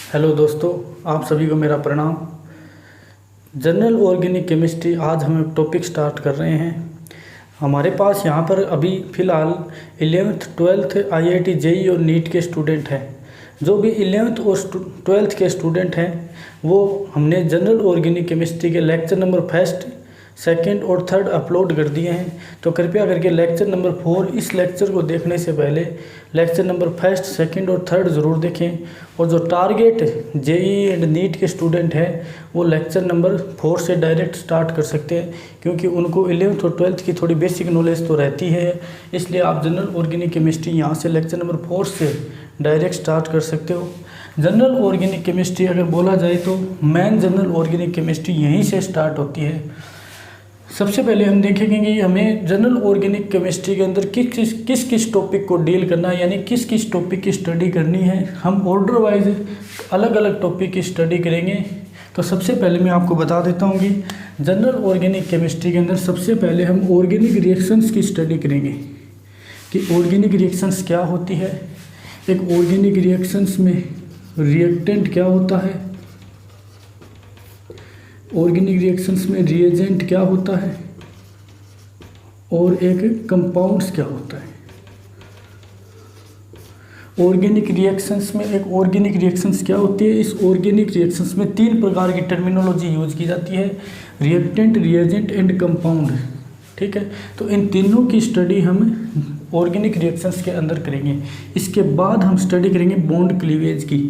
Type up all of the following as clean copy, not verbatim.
Hello दोस्तों, आप सभी को मेरा प्रणाम। जनरल ऑर्गेनिक केमिस्ट्री आज हम एक टॉपिक स्टार्ट कर रहे हैं। हमारे पास यहाँ पर अभी फ़िलहाल 11th 12th IIT JEE और नीट के स्टूडेंट हैं। जो भी 11th और 12th के स्टूडेंट हैं वो हमने जनरल ऑर्गेनिक केमिस्ट्री के लेक्चर नंबर 1st, 2nd और 3rd अपलोड कर दिए हैं। तो कृपया करके लेक्चर नंबर 4 इस लेक्चर को देखने से पहले लेक्चर नंबर 1st, 2nd और 3rd ज़रूर देखें। और जो टारगेट JEE एंड नीट के स्टूडेंट हैं वो लेक्चर नंबर 4 से डायरेक्ट स्टार्ट कर सकते हैं, क्योंकि उनको 11th और 12th की थोड़ी बेसिक नॉलेज तो रहती है। इसलिए आप जनरल ऑर्गेनिक केमिस्ट्री यहाँ से लेक्चर नंबर 4 से डायरेक्ट स्टार्ट कर सकते हो। जनरल ऑर्गेनिक केमिस्ट्री अगर बोला जाए तो मेन जनरल ऑर्गेनिक केमिस्ट्री यहीं से स्टार्ट होती है। सबसे पहले हम देखेंगे कि हमें जनरल ऑर्गेनिक केमिस्ट्री के अंदर किस किस टॉपिक को डील करना है, यानी किस किस टॉपिक की स्टडी करनी है। हम ऑर्डर वाइज अलग अलग टॉपिक की स्टडी करेंगे। तो सबसे पहले मैं आपको बता देता हूँ कि जनरल ऑर्गेनिक केमिस्ट्री के अंदर सबसे पहले हम ऑर्गेनिक रिएक्शंस की स्टडी करेंगे कि ऑर्गेनिक रिएक्शंस क्या होती है, एक ऑर्गेनिक रिएक्शंस में रिएक्टेंट क्या होता है, ऑर्गेनिक रिएक्शंस में रिएजेंट क्या होता है और एक कंपाउंड्स क्या होता है। ऑर्गेनिक रिएक्शंस में एक ऑर्गेनिक रिएक्शंस क्या होती है। इस ऑर्गेनिक रिएक्शंस में 3 प्रकार की टर्मिनोलॉजी यूज की जाती है, रिएक्टेंट, रिएजेंट एंड कंपाउंड। ठीक है, तो इन तीनों की स्टडी हम ऑर्गेनिक रिएक्शंस के अंदर करेंगे। इसके बाद हम स्टडी करेंगे बॉन्ड क्लीवेज की।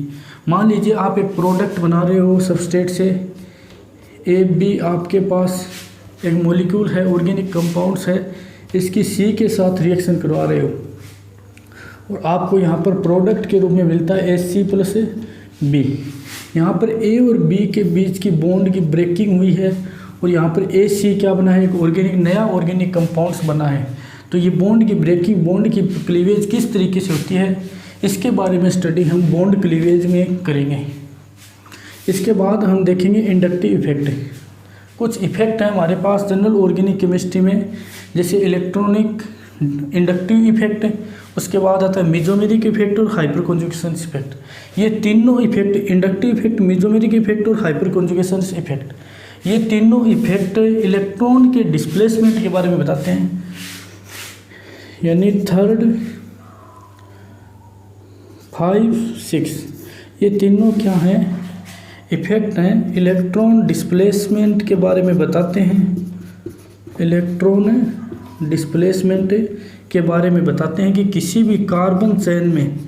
मान लीजिए आप एक प्रोडक्ट बना रहे हो सबस्ट्रेट से, AB आपके पास एक मॉलिक्यूल है, ऑर्गेनिक कंपाउंड्स है, इसकी C के साथ रिएक्शन करवा रहे हो और आपको यहाँ पर प्रोडक्ट के रूप में मिलता है H+B। यहाँ पर A और B के बीच की बॉन्ड की ब्रेकिंग हुई है और यहाँ पर AC क्या बना है, एक ऑर्गेनिक नया ऑर्गेनिक कंपाउंड्स बना है। तो ये बॉन्ड की ब्रेकिंग, बॉन्ड की क्लीवेज किस तरीके से होती है, इसके बारे में स्टडी हम बॉन्ड क्लीवेज में करेंगे। इसके बाद हम देखेंगे इंडक्टिव इफेक्ट। कुछ इफेक्ट हैं हमारे पास जनरल ऑर्गेनिक केमिस्ट्री में, जैसे इलेक्ट्रॉनिक इंडक्टिव इफेक्ट, उसके बाद आता है मेसोमेरिक इफेक्ट और हाइपर कॉन्जुगेशन इफेक्ट। ये तीनों effect, inductive effect, mesomeric effect और हाइपर कॉन्जुगेशन इफेक्ट, ये तीनों इफेक्ट इलेक्ट्रॉन के डिस्प्लेसमेंट के बारे में बताते हैं। यानी 3rd, 5, 6 ये तीनों क्या हैं, इफेक्ट हैं, इलेक्ट्रॉन डिस्प्लेसमेंट के बारे में बताते हैं। इलेक्ट्रॉन डिस्प्लेसमेंट के बारे में बताते हैं कि किसी भी कार्बन चेन में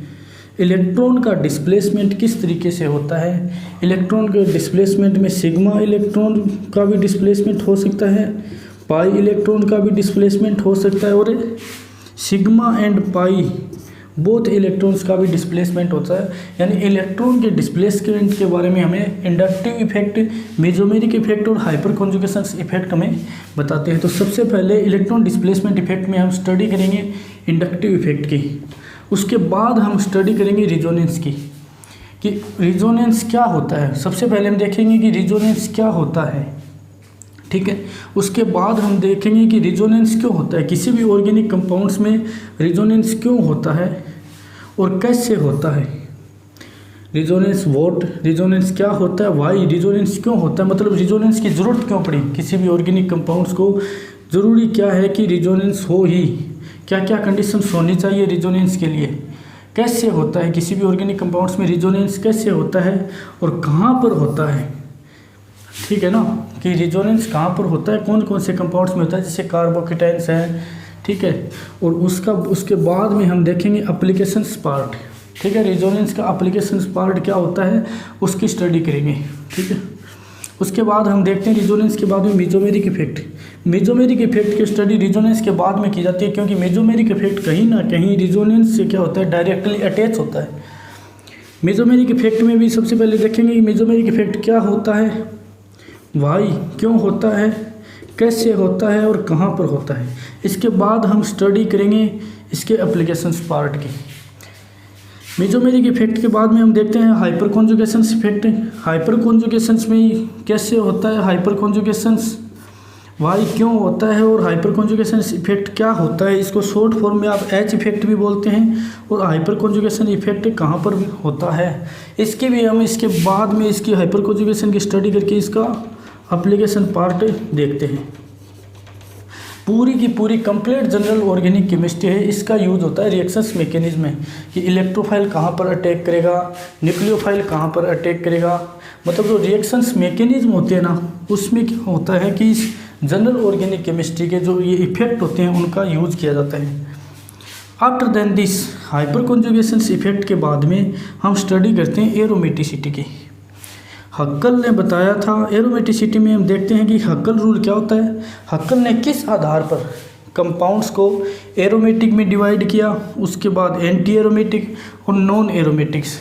इलेक्ट्रॉन का डिस्प्लेसमेंट किस तरीके से होता है। इलेक्ट्रॉन के डिस्प्लेसमेंट में सिग्मा इलेक्ट्रॉन का भी डिस्प्लेसमेंट हो सकता है, पाई इलेक्ट्रॉन का भी डिस्प्लेसमेंट हो सकता है और sigma and pi both electrons का भी डिस्प्लेसमेंट होता है। यानी इलेक्ट्रॉन के डिस्प्लेसमेंट के बारे में हमें इंडक्टिव इफेक्ट, मेसोमेरिक इफेक्ट और हाइपर कॉन्जुगेशन इफेक्ट हमें बताते हैं। तो सबसे पहले इलेक्ट्रॉन डिस्प्लेसमेंट इफेक्ट में हम स्टडी करेंगे इंडक्टिव इफेक्ट की। उसके बाद हम स्टडी करेंगे रिजोनेंस की, कि रिजोनेंस क्या होता है। सबसे पहले हम देखेंगे कि रिजोनेंस क्या होता है, ठीक है। उसके बाद हम देखेंगे कि रिजोनेंस क्यों होता है, किसी भी ऑर्गेनिक कंपाउंड्स में रिजोनेंस क्यों होता है और कैसे होता है। रिजोनेंस व्हाट, रिजोनेंस क्या होता है, वाई, रिजोनेंस क्यों होता है, मतलब रिजोनेंस की ज़रूरत क्यों पड़ी, किसी भी ऑर्गेनिक कंपाउंड्स को ज़रूरी क्या है कि रिजोनेंस हो ही, क्या क्या कंडीशंस होनी चाहिए रिजोनेंस के लिए, कैसे होता है, किसी भी ऑर्गेनिक कंपाउंड्स में रिजोनेंस कैसे होता है और कहाँ पर होता है। ठीक है ना, कि रिजोनेंस कहाँ पर होता है, कौन कौन से कंपाउंड्स में होता है, जैसे कार्बोकेटाइंस हैं, ठीक है। और उसके बाद में हम देखेंगे एप्लीकेशंस पार्ट, ठीक है। रिजोनेंस का एप्लीकेशंस पार्ट क्या होता है उसकी स्टडी करेंगे, ठीक है। उसके बाद हम देखते हैं रिजोनेंस के बाद में मेसोमेरिक इफेक्ट। मेसोमेरिक इफेक्ट की स्टडी रिजोनेंस के बाद में की जाती है, क्योंकि मेसोमेरिक इफेक्ट कहीं ना कहीं रिजोनेंस से क्या होता है, डायरेक्टली अटैच होता है। मेसोमेरिक इफेक्ट में भी सबसे पहले देखेंगे कि मेसोमेरिक इफेक्ट क्या होता है, वाई क्यों होता है, कैसे होता है और कहाँ पर होता है। इसके बाद हम स्टडी करेंगे इसके एप्लीकेशंस पार्ट की। मेसोमेरिक इफेक्ट के बाद में हम देखते हैं हाइपर कॉन्जुगेशंस इफेक्ट। हाइपर कॉन्जुगेशंस में कैसे होता है हाइपर कॉन्जुगेशंस, वाई क्यों होता है और हाइपर कॉन्जुगेशन इफेक्ट क्या होता है। इसको शॉर्ट फॉर्म में आप एच इफेक्ट भी बोलते हैं। और हाइपर कॉन्जुगेशन इफेक्ट कहाँ पर होता है, इसकी भी हम इसके बाद में इसकी हाइपर कॉन्जुगेशन की स्टडी करके इसका एप्लीकेशन पार्ट देखते हैं। पूरी की पूरी कंप्लीट जनरल ऑर्गेनिक केमिस्ट्री है। इसका यूज होता है रिएक्शंस मैकेनिज्म में कि इलेक्ट्रोफाइल कहाँ पर अटैक करेगा, न्यूक्लियोफाइल कहाँ पर अटैक करेगा, मतलब जो रिएक्शंस मैकेनिज्म होते हैं ना, उसमें क्या होता है कि इस जनरल ऑर्गेनिक केमिस्ट्री के जो ये इफेक्ट होते हैं उनका यूज किया जाता है। After then this hyper conjugation effect के बाद में हम स्टडी करते हैं एरोमेटिसिटी की। हक्कल ने बताया था, एरोमेटिसिटी में हम देखते हैं कि हक्कल रूल क्या होता है। हक्कल ने किस आधार पर कंपाउंड्स को एरोमेटिक में डिवाइड किया, उसके बाद एंटी एरोमेटिक और नॉन एरोमेटिक्स,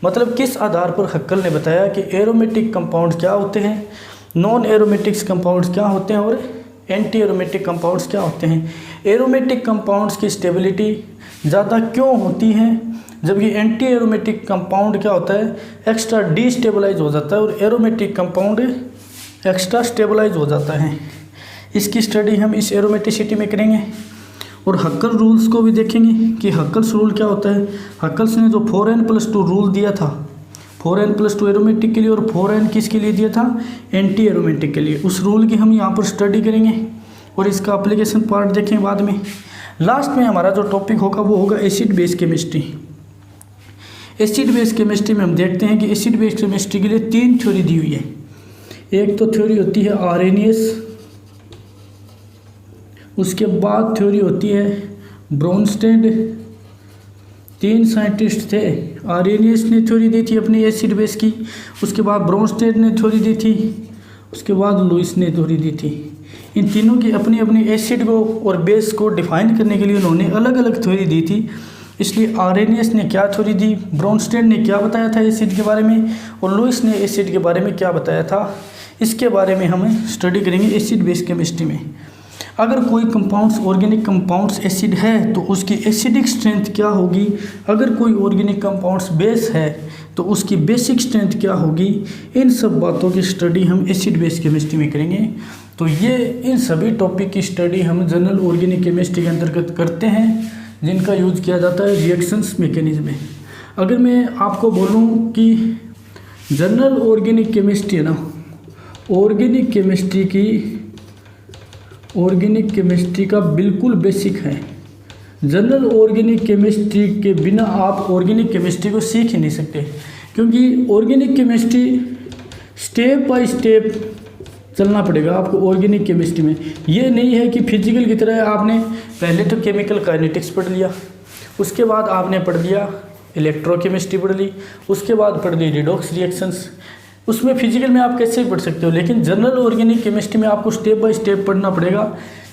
मतलब किस आधार पर हक्कल ने बताया कि एरोमेटिक कंपाउंड क्या होते हैं, नॉन एरोमेटिक्स कंपाउंड्स क्या होते हैं और एंटी एरोमेटिक कंपाउंड्स क्या होते हैं। एरोमेटिक कंपाउंड्स की स्टेबिलिटी ज़्यादा क्यों होती है, जबकि एंटी एरोमेटिक कंपाउंड क्या होता है, एक्स्ट्रा डीस्टेबलाइज हो जाता है और एरोमेटिक कंपाउंड एक्स्ट्रा स्टेबलाइज हो जाता है। इसकी स्टडी हम इस एरोमेटिसिटी में करेंगे और हक्कल रूल्स को भी देखेंगे कि हक्कल्स रूल क्या होता है। हक्कल्स ने जो 4n+2 रूल दिया था, 4n+2 एरोमेटिक के लिए और 4n किसके लिए दिया था, एंटी एरोमेटिक के लिए, उस रूल की हम यहाँ पर स्टडी करेंगे और इसका एप्लीकेशन पार्ट देखेंगे बाद में। लास्ट में हमारा जो टॉपिक होगा वो होगा acid base chemistry. Acid base chemistry में हम देखते हैं कि एसिड बेस केमिस्ट्री के लिए 3 थ्योरी दी हुई है। एक तो थ्योरी होती है आर्रेनियस, उसके बाद थ्योरी होती है ब्रोनस्टेड। 3 साइंटिस्ट थे, आर्रेनियस ने थ्योरी दी थी अपनी एसिड बेस की, उसके बाद ब्रोनस्टेड ने थ्योरी दी थी, उसके बाद लुईस ने थ्योरी दी थी। इन तीनों की अपनी अपनी एसिड को और बेस को डिफाइन करने के लिए उन्होंने अलग अलग थ्योरी दी थी। इसलिए आर्रेनियस ने क्या थ्योरी दी, ब्रोनस्टेड ने क्या बताया था एसिड के बारे में, और लुईस ने एसिड के बारे में क्या बताया था, इसके बारे में हम स्टडी करेंगे एसिड बेस केमिस्ट्री में। अगर कोई कंपाउंड्स ऑर्गेनिक कंपाउंड्स एसिड है तो उसकी एसिडिक स्ट्रेंथ क्या होगी, अगर कोई ऑर्गेनिक कंपाउंड्स बेस है तो उसकी बेसिक स्ट्रेंथ क्या होगी, इन सब बातों की स्टडी हम एसिड बेस केमिस्ट्री में करेंगे। तो ये इन सभी टॉपिक की स्टडी हम जनरल ऑर्गेनिक केमिस्ट्री के अंतर्गत करते हैं, जिनका यूज किया जाता है रिएक्शंस मैकेनिज्म में। अगर मैं आपको बोलूँ कि जनरल ऑर्गेनिक केमिस्ट्री है ना, ऑर्गेनिक केमिस्ट्री का बिल्कुल बेसिक है। जनरल ऑर्गेनिक केमिस्ट्री के बिना आप ऑर्गेनिक केमिस्ट्री को सीख ही नहीं सकते, क्योंकि organic chemistry step by step चलना पड़ेगा आपको ऑर्गेनिक केमिस्ट्री में। ये नहीं है कि फिजिकल की तरह आपने पहले तो केमिकल काइनेटिक्स पढ़ लिया, उसके बाद आपने पढ़ लिया इलेक्ट्रोकेमिस्ट्री पढ़ ली, उसके बाद पढ़ ली रिडॉक्स रिएक्शंस। उसमें फिजिकल में आप कैसे पढ़ सकते हो, लेकिन जनरल ऑर्गेनिक केमिस्ट्री में आपको स्टेप बाय स्टेप पढ़ना पड़ेगा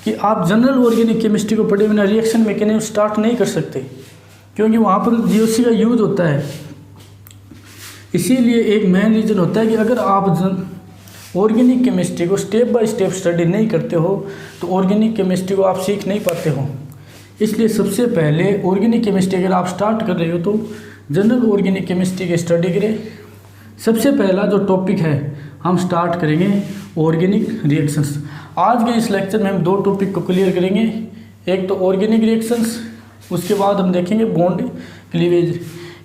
कि आप जनरल ऑर्गेनिक केमिस्ट्री को पढ़े बिना रिएक्शन मैकेनिज्म स्टार्ट नहीं कर सकते, क्योंकि वहाँ पर जीओसी का यूज होता है। इसीलिए एक मेन रीज़न होता है कि अगर आप ऑर्गेनिक केमिस्ट्री को स्टेप बाय स्टेप स्टडी नहीं करते हो तो ऑर्गेनिक केमिस्ट्री को आप सीख नहीं पाते हो। इसलिए सबसे पहले ऑर्गेनिक केमिस्ट्री अगर आप स्टार्ट कर रहे हो तो जनरल ऑर्गेनिक केमिस्ट्री की स्टडी करें। सबसे पहला जो टॉपिक है हम स्टार्ट करेंगे ऑर्गेनिक रिएक्शंस। आज के इस लेक्चर में हम 2 टॉपिक को क्लियर करेंगे, एक तो ऑर्गेनिक रिएक्शंस, उसके बाद हम देखेंगे बॉन्ड क्लीवेज,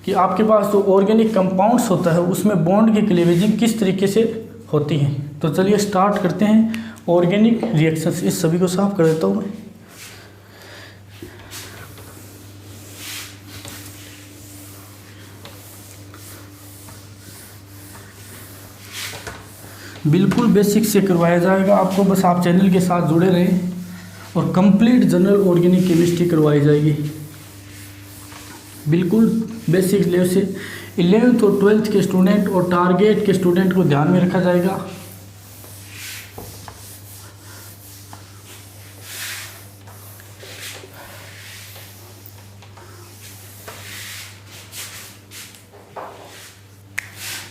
कि आपके पास जो ऑर्गेनिक कंपाउंड्स होता है उसमें बॉन्ड की क्लीवेजिंग किस तरीके से होती है। तो चलिए स्टार्ट करते हैं ऑर्गेनिक रिएक्शंस। इस सभी को साफ कर देता हूँ मैं। बिल्कुल बेसिक से करवाया जाएगा आपको, बस आप चैनल के साथ जुड़े रहें और कंप्लीट जनरल ऑर्गेनिक केमिस्ट्री करवाई जाएगी बिल्कुल बेसिक लेवल से। 11th और 12th के स्टूडेंट और टारगेट के स्टूडेंट को ध्यान में रखा जाएगा।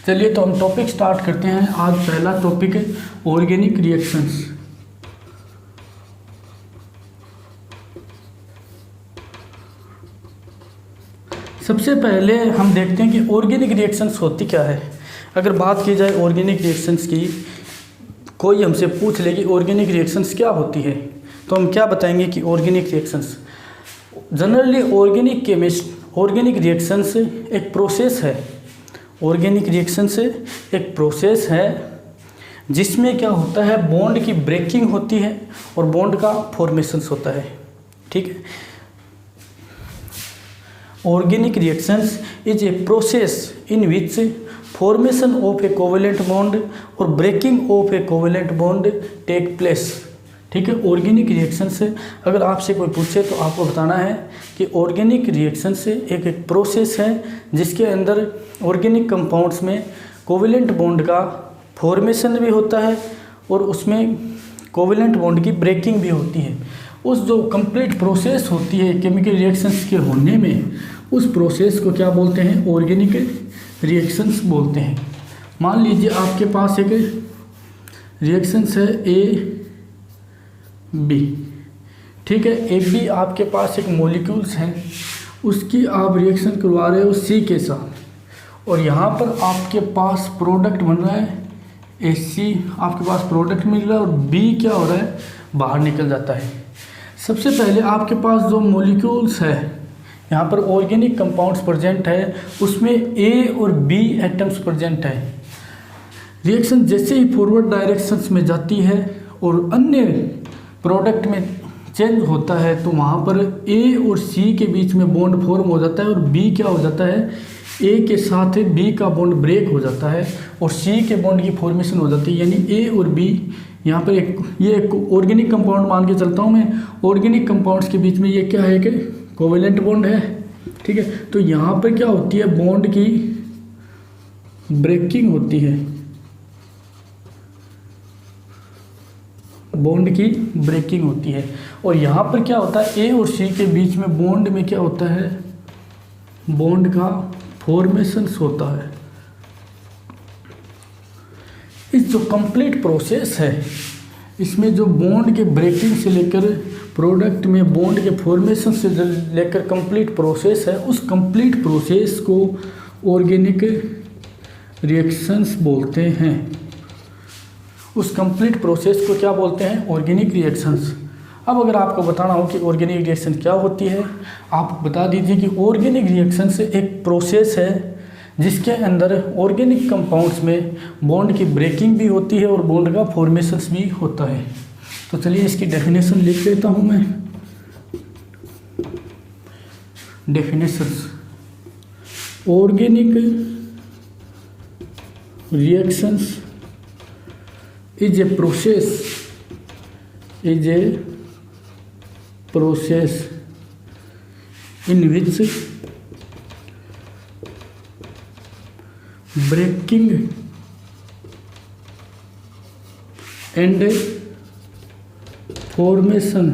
चलिए तो हम टॉपिक स्टार्ट करते हैं। आज पहला टॉपिक है ऑर्गेनिक रिएक्शंस। सबसे पहले हम देखते हैं कि ऑर्गेनिक रिएक्शंस होती क्या है। अगर बात की जाए ऑर्गेनिक रिएक्शंस की, कोई हमसे पूछ ले कि ऑर्गेनिक रिएक्शंस क्या होती है, तो हम क्या बताएंगे कि organic reactions generally organic reactions एक प्रोसेस है। ऑर्गेनिक रिएक्शंस एक प्रोसेस है जिसमें क्या होता है, बॉन्ड की ब्रेकिंग होती है और बॉन्ड का फॉर्मेशंस होता है। ठीक है, organic reactions is a process in which formation of a covalent bond और breaking of a covalent bond take place. ठीक है, ऑर्गेनिक रिएक्शन से अगर आपसे कोई पूछे तो आपको बताना है कि ऑर्गेनिक रिएक्शन से एक प्रोसेस है जिसके अंदर ऑर्गेनिक कंपाउंड्स में कोवेलेंट बॉन्ड का फॉर्मेशन भी होता है और उसमें कोवेलेंट बॉन्ड की ब्रेकिंग भी होती है। उस जो कंप्लीट प्रोसेस होती है केमिकल रिएक्शंस के होने में, उस प्रोसेस को क्या बोलते हैं, ऑर्गेनिक रिएक्शंस बोलते हैं। मान लीजिए आपके पास एक रिएक्शंस है ए बी। ठीक है, ए बी आपके पास एक मॉलिक्यूल्स हैं, उसकी आप रिएक्शन करवा रहे हो सी के साथ और यहाँ पर आपके पास प्रोडक्ट बन रहा है ए सी, आपके पास प्रोडक्ट मिल रहा है और बी क्या हो रहा है, बाहर निकल जाता है। सबसे पहले आपके पास जो मॉलिक्यूल्स है, यहाँ पर ऑर्गेनिक कंपाउंड्स प्रेजेंट है, उसमें ए और बी एटम्स प्रेजेंट है। रिएक्शन जैसे ही फॉरवर्ड डायरेक्शंस में जाती है और अन्य प्रोडक्ट में चेंज होता है तो वहाँ पर ए और सी के बीच में बॉन्ड फॉर्म हो जाता है और बी क्या हो जाता है, ए के साथ बी का बॉन्ड ब्रेक हो जाता है और सी के बॉन्ड की फॉर्मेशन हो जाती है। यानी ए और बी यहाँ पर एक ऑर्गेनिक कंपाउंड मान के चलता हूँ मैं, ऑर्गेनिक कंपाउंड्स के बीच में ये क्या है कि कोवेलेंट बॉन्ड है। ठीक है, तो यहाँ पर क्या होती है, बॉन्ड की ब्रेकिंग होती है, बॉन्ड की ब्रेकिंग होती है और यहाँ पर क्या होता है, ए और सी के बीच में बॉन्ड में क्या होता है, बॉन्ड का फॉर्मेशंस होता है। इस जो कंप्लीट प्रोसेस है, इसमें जो बॉन्ड के ब्रेकिंग से लेकर प्रोडक्ट में बॉन्ड के फॉर्मेशन से लेकर कंप्लीट प्रोसेस है, उस कंप्लीट प्रोसेस को ऑर्गेनिक रिएक्शंस बोलते हैं। उस कंप्लीट प्रोसेस को क्या बोलते हैं, ऑर्गेनिक रिएक्शंस। अब अगर आपको बताना हो कि ऑर्गेनिक रिएक्शन क्या होती है, आप बता दीजिए कि ऑर्गेनिक रिएक्शन से एक प्रोसेस है जिसके अंदर ऑर्गेनिक कंपाउंड्स में बॉन्ड की ब्रेकिंग भी होती है और बॉन्ड का फॉर्मेशंस भी होता है। तो चलिए इसकी डेफिनेशन लिख लेता हूँ मैं। Definitions, organic reactions is a process in which breaking and formation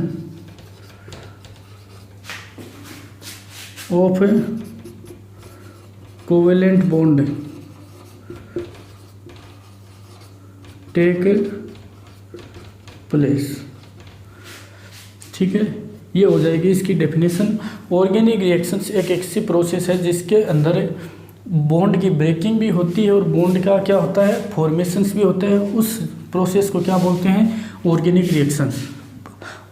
of a covalent bond take place. ठीक है, ये हो जाएगी इसकी डेफिनेशन। ऑर्गेनिक रिएक्शंस एक ऐसी प्रोसेस है जिसके अंदर बॉन्ड की ब्रेकिंग भी होती है और बॉन्ड का क्या होता है, फॉर्मेशंस भी होता है। उस प्रोसेस को क्या बोलते हैं, ऑर्गेनिक रिएक्शंस।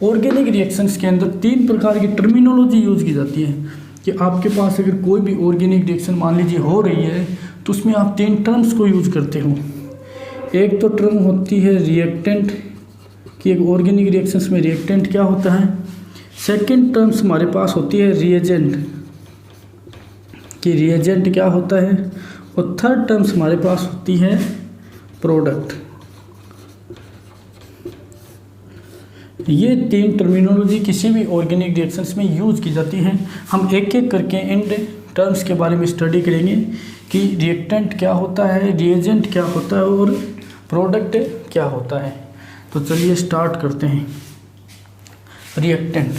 ऑर्गेनिक रिएक्शंस के अंदर 3 प्रकार की टर्मिनोलॉजी यूज़ की जाती है कि आपके पास अगर कोई भी ऑर्गेनिक रिएक्शन मान लीजिए हो रही है तो उसमें आप 3 टर्म्स को यूज़ करते हो। एक तो टर्म होती है रिएक्टेंट कि एक ऑर्गेनिक रिएक्शंस में रिएक्टेंट क्या होता है। सेकंड टर्म्स हमारे पास होती है रिएजेंट कि रिएजेंट क्या होता है। और थर्ड टर्म्स हमारे पास होती है प्रोडक्ट। ये 3 टर्मिनोलॉजी किसी भी ऑर्गेनिक रिएक्शंस में यूज़ की जाती हैं। हम एक एक करके इन टर्म्स के बारे में स्टडी करेंगे कि रिएक्टेंट क्या होता है, रिएजेंट क्या होता है और प्रोडक्ट क्या होता है। तो चलिए स्टार्ट करते हैं। रिएक्टेंट,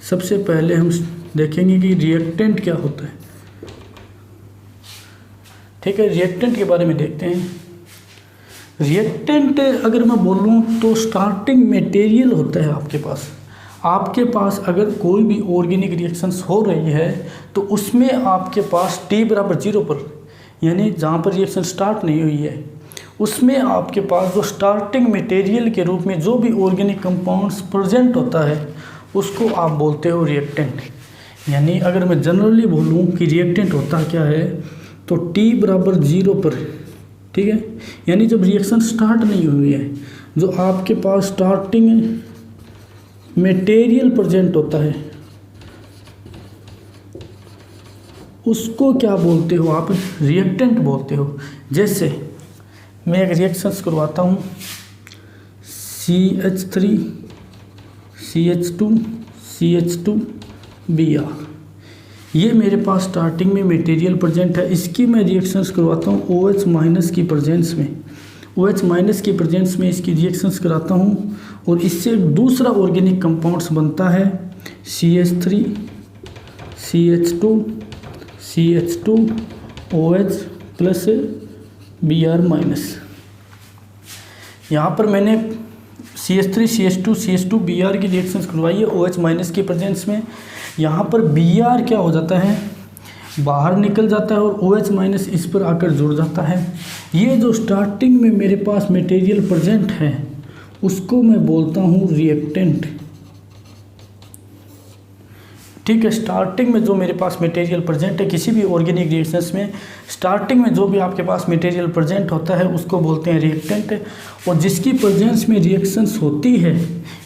सबसे पहले हम देखेंगे कि रिएक्टेंट क्या होता है। ठीक है, रिएक्टेंट के बारे में देखते हैं। रिएक्टेंट अगर मैं बोलूँ तो स्टार्टिंग मटेरियल होता है आपके पास। आपके पास अगर कोई भी ऑर्गेनिक रिएक्शंस हो रही है तो उसमें आपके पास T = 0 पर, यानी जहाँ पर रिएक्शन स्टार्ट नहीं हुई है, उसमें आपके पास जो स्टार्टिंग मटेरियल के रूप में जो भी ऑर्गेनिक कंपाउंड्स प्रेजेंट होता है उसको आप बोलते हो रिएक्टेंट। यानी अगर मैं जनरली बोलूँ कि रिएक्टेंट होता क्या है तो T बराबर 0 पर, ठीक है, यानी जब रिएक्शन स्टार्ट नहीं हुई है, जो आपके पास स्टार्टिंग मटेरियल प्रेजेंट होता है उसको क्या बोलते हो आप? रिएक्टेंट बोलते हो। जैसे मैं एक रिएक्शंस करवाता हूँ CH3 CH2 CH2 Br, ये मेरे पास स्टार्टिंग में मटेरियल प्रेजेंट है। इसकी मैं रिएक्शंस करवाता हूँ OH माइनस की प्रेजेंस में, OH माइनस की प्रेजेंस में इसकी रिएक्शंस कराता हूँ और इससे दूसरा ऑर्गेनिक कंपाउंड्स बनता है CH3 CH2 CH2 OH plus Br minus. यहाँ पर मैंने CH3 CH2 CH2 Br की रिएक्शंस करवाई है OH माइनस की प्रेजेंस में। यहाँ पर Br क्या हो जाता है, बाहर निकल जाता है और OH माइनस इस पर आकर जुड़ जाता है। ये जो स्टार्टिंग में मेरे पास मटेरियल प्रेजेंट है उसको मैं बोलता हूँ रिएक्टेंट, ठीक है। स्टार्टिंग में जो मेरे पास मटेरियल प्रेजेंट है किसी भी ऑर्गेनिक रिएक्शंस में, स्टार्टिंग में जो भी आपके पास मटेरियल प्रेजेंट होता है उसको बोलते हैं रिएक्टेंट। और जिसकी प्रेजेंस में रिएक्शंस होती है,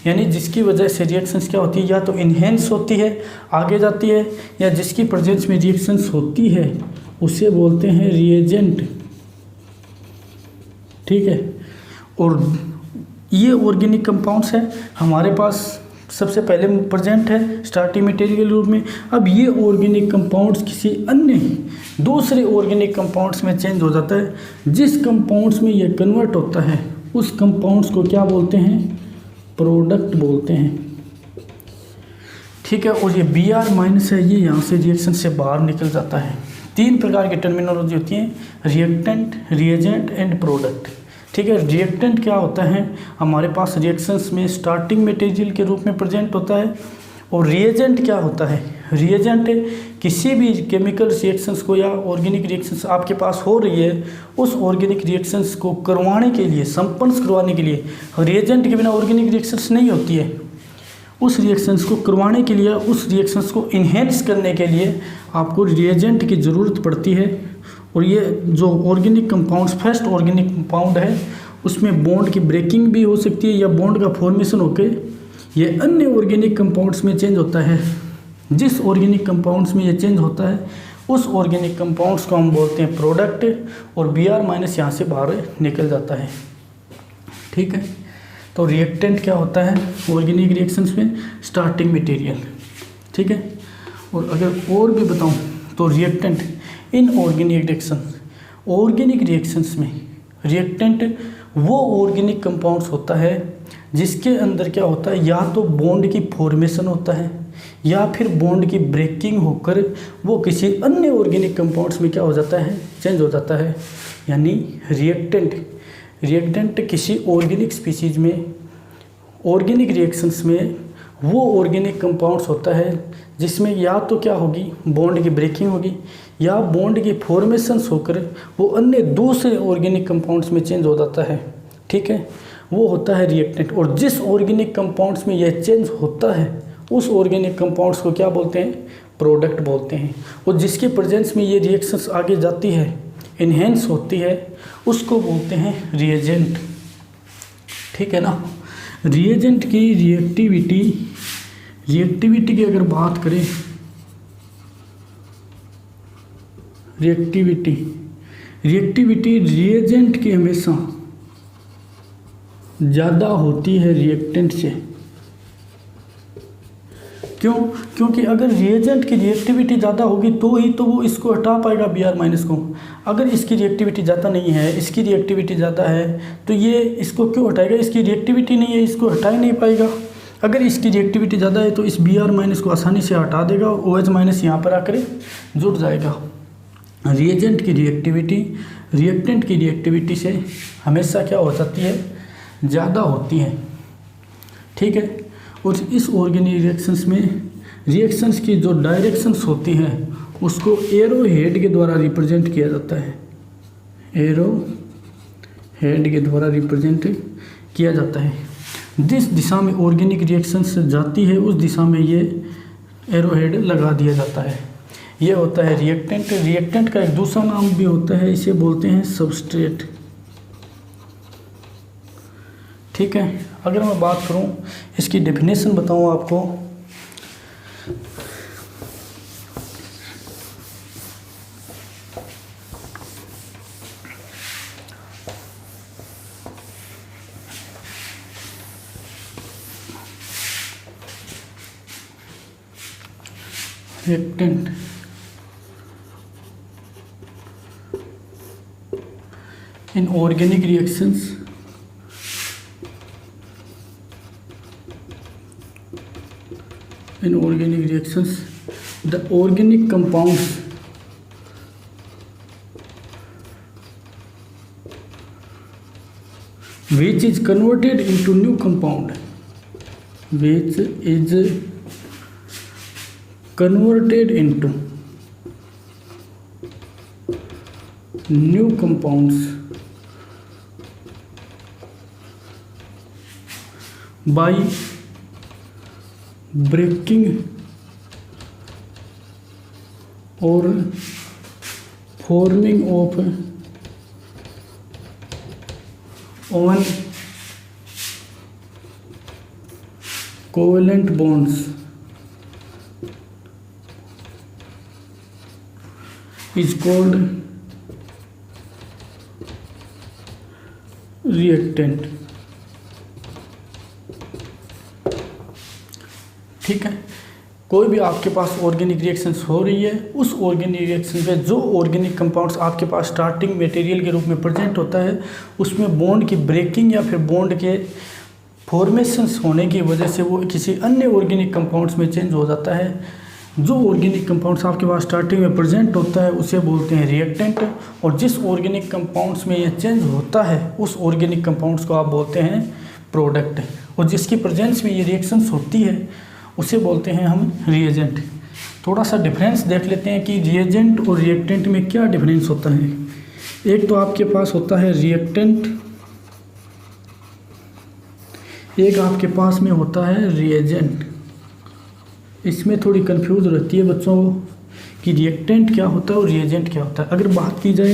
यानी जिसकी वजह से रिएक्शंस क्या होती है, या तो इन्हेंस होती है, आगे जाती है, या जिसकी प्रेजेंस में रिएक्शंस होती है उसे बोलते हैं रिएजेंट, ठीक है। और ये ऑर्गेनिक कंपाउंड्स है हमारे पास सबसे पहले प्रेजेंट है स्टार्टिंग मटेरियल के रूप में। अब ये ऑर्गेनिक कंपाउंड्स किसी अन्य दूसरे ऑर्गेनिक कंपाउंड्स में चेंज हो जाता है। जिस कंपाउंड्स में ये कन्वर्ट होता है उस कंपाउंड्स को क्या बोलते हैं? प्रोडक्ट बोलते हैं, ठीक है। और ये Br माइनस है, ये यहाँ से रिएक्शन से बाहर निकल जाता है। 3 प्रकार की टर्मिनोलॉजी होती है, रिएक्टेंट, रिएजेंट एंड प्रोडक्ट, ठीक है। रिएक्टेंट क्या होता है, हमारे पास रिएक्शंस में स्टार्टिंग मटेरियल के रूप में प्रेजेंट होता है। और रिएजेंट क्या होता है? रिएजेंट किसी भी केमिकल रिएक्शंस को या ऑर्गेनिक रिएक्शंस आपके पास हो रही है उस ऑर्गेनिक रिएक्शंस को करवाने के लिए, संपन्न करवाने के लिए, रिएजेंट के बिना ऑर्गेनिक रिएक्शंस नहीं होती है। उस रिएक्शंस को करवाने के लिए, उस रिएक्शंस को इन्हेंस करने के लिए आपको रिएजेंट की ज़रूरत पड़ती है। और ये जो organic compounds, first organic compound है उसमें बॉन्ड की ब्रेकिंग भी हो सकती है या बॉन्ड का फॉर्मेशन होकर ये अन्य ऑर्गेनिक कंपाउंड्स में चेंज होता है। जिस ऑर्गेनिक कंपाउंड्स में ये चेंज होता है उस ऑर्गेनिक कंपाउंड्स को हम बोलते हैं प्रोडक्ट। और Br माइनस यहाँ से बाहर निकल जाता है, ठीक है। तो रिएक्टेंट क्या होता है ऑर्गेनिक रिएक्शंस में? स्टार्टिंग मटेरियल, ठीक है। और अगर और भी बताऊँ तो रिएक्टेंट इन ऑर्गेनिक रिएक्शंस में रिएक्टेंट वो ऑर्गेनिक कंपाउंड्स होता है जिसके अंदर क्या होता है, या तो बॉन्ड की फॉर्मेशन होता है या फिर बॉन्ड की ब्रेकिंग होकर वो किसी अन्य ऑर्गेनिक कंपाउंड्स में क्या हो जाता है, चेंज हो जाता है। यानी रिएक्टेंट किसी ऑर्गेनिक स्पीसीज में, ऑर्गेनिक रिएक्शंस में वो ऑर्गेनिक कंपाउंड्स होता है जिसमें या तो क्या होगी, बॉन्ड की ब्रेकिंग होगी या बॉन्ड की फॉर्मेशंस होकर वो अन्य दूसरे ऑर्गेनिक कंपाउंड्स में चेंज हो जाता है, ठीक है। वो होता है रिएक्टेंट। और जिस ऑर्गेनिक कंपाउंड्स में यह चेंज होता है उस ऑर्गेनिक कंपाउंड्स को क्या बोलते हैं? प्रोडक्ट बोलते हैं। और जिसके प्रेजेंस में ये रिएक्शंस आगे जाती है, इन्हेंस होती है, उसको बोलते हैं रिएजेंट, ठीक है ना। रिएजेंट की रिएक्टिविटी की अगर बात करें, रिएक्टिविटी रिएजेंट की हमेशा ज़्यादा होती है रिएक्टेंट से। क्यों? क्योंकि अगर रिएजेंट की रिएक्टिविटी ज़्यादा होगी तो ही तो वो इसको हटा पाएगा Br माइनस को। अगर इसकी रिएक्टिविटी ज़्यादा नहीं है, इसकी रिएक्टिविटी ज़्यादा है, तो ये इसको क्यों हटाएगा? इसकी रिएक्टिविटी नहीं है, इसको हटा ही नहीं पाएगा। अगर इसकी रिएक्टिविटी ज़्यादा है तो इस Br माइनस को आसानी से हटा देगा और OH माइनस यहाँ पर आकर जुड़ जाएगा। रिएजेंट की रिएक्टिविटी रिएक्टेंट की रिएक्टिविटी से हमेशा क्या हो जाती है? ज़्यादा होती है, ठीक है। और इस ऑर्गेनिक रिएक्शंस में रिएक्शंस की जो डायरेक्शंस होती हैं उसको एरो हेड के द्वारा रिप्रेजेंट किया जाता है। एरो हेड के द्वारा रिप्रेजेंट किया जाता है। जिस दिशा में ऑर्गेनिक रिएक्शंस जाती है उस दिशा में ये एरो हेड लगा दिया जाता है। ये होता है रिएक्टेंट। रिएक्टेंट का एक दूसरा नाम भी होता है, इसे बोलते हैं सबस्ट्रेट। ठीक है, अगर मैं बात करूं इसकी डेफिनेशन बताऊं आपको, reactant in organic reactions the organic compounds which is converted into new compound new compounds by breaking or forming of one covalent bonds is called reactant। ठीक है, कोई भी आपके पास ऑर्गेनिक रिएक्शंस हो रही है, उस ऑर्गेनिक रिएक्शन पे जो ऑर्गेनिक कंपाउंड्स आपके पास स्टार्टिंग मटेरियल के रूप में प्रेजेंट होता है, उसमें बॉन्ड की ब्रेकिंग या फिर बॉन्ड के फॉर्मेशंस होने की वजह से वो किसी अन्य ऑर्गेनिक कंपाउंड्स में चेंज हो जाता है। जो ऑर्गेनिक कंपाउंड्स आपके पास स्टार्टिंग में प्रेजेंट होता है उसे बोलते हैं रिएक्टेंट, और जिस ऑर्गेनिक कंपाउंड्स में ये चेंज होता है उस ऑर्गेनिक कंपाउंड्स को आप बोलते हैं प्रोडक्ट, और जिसकी प्रेजेंस में ये रिएक्शंस होती है उसे बोलते हैं हम रिएजेंट। थोड़ा सा डिफरेंस देख लेते हैं कि रिएजेंट और रिएक्टेंट में क्या डिफरेंस होता है। एक तो आपके पास होता है रिएक्टेंट, एक आपके पास में होता है रिएजेंट। इसमें थोड़ी कंफ्यूज रहती है बच्चों कि रिएक्टेंट क्या होता है और रिएजेंट क्या होता है। अगर बात की जाए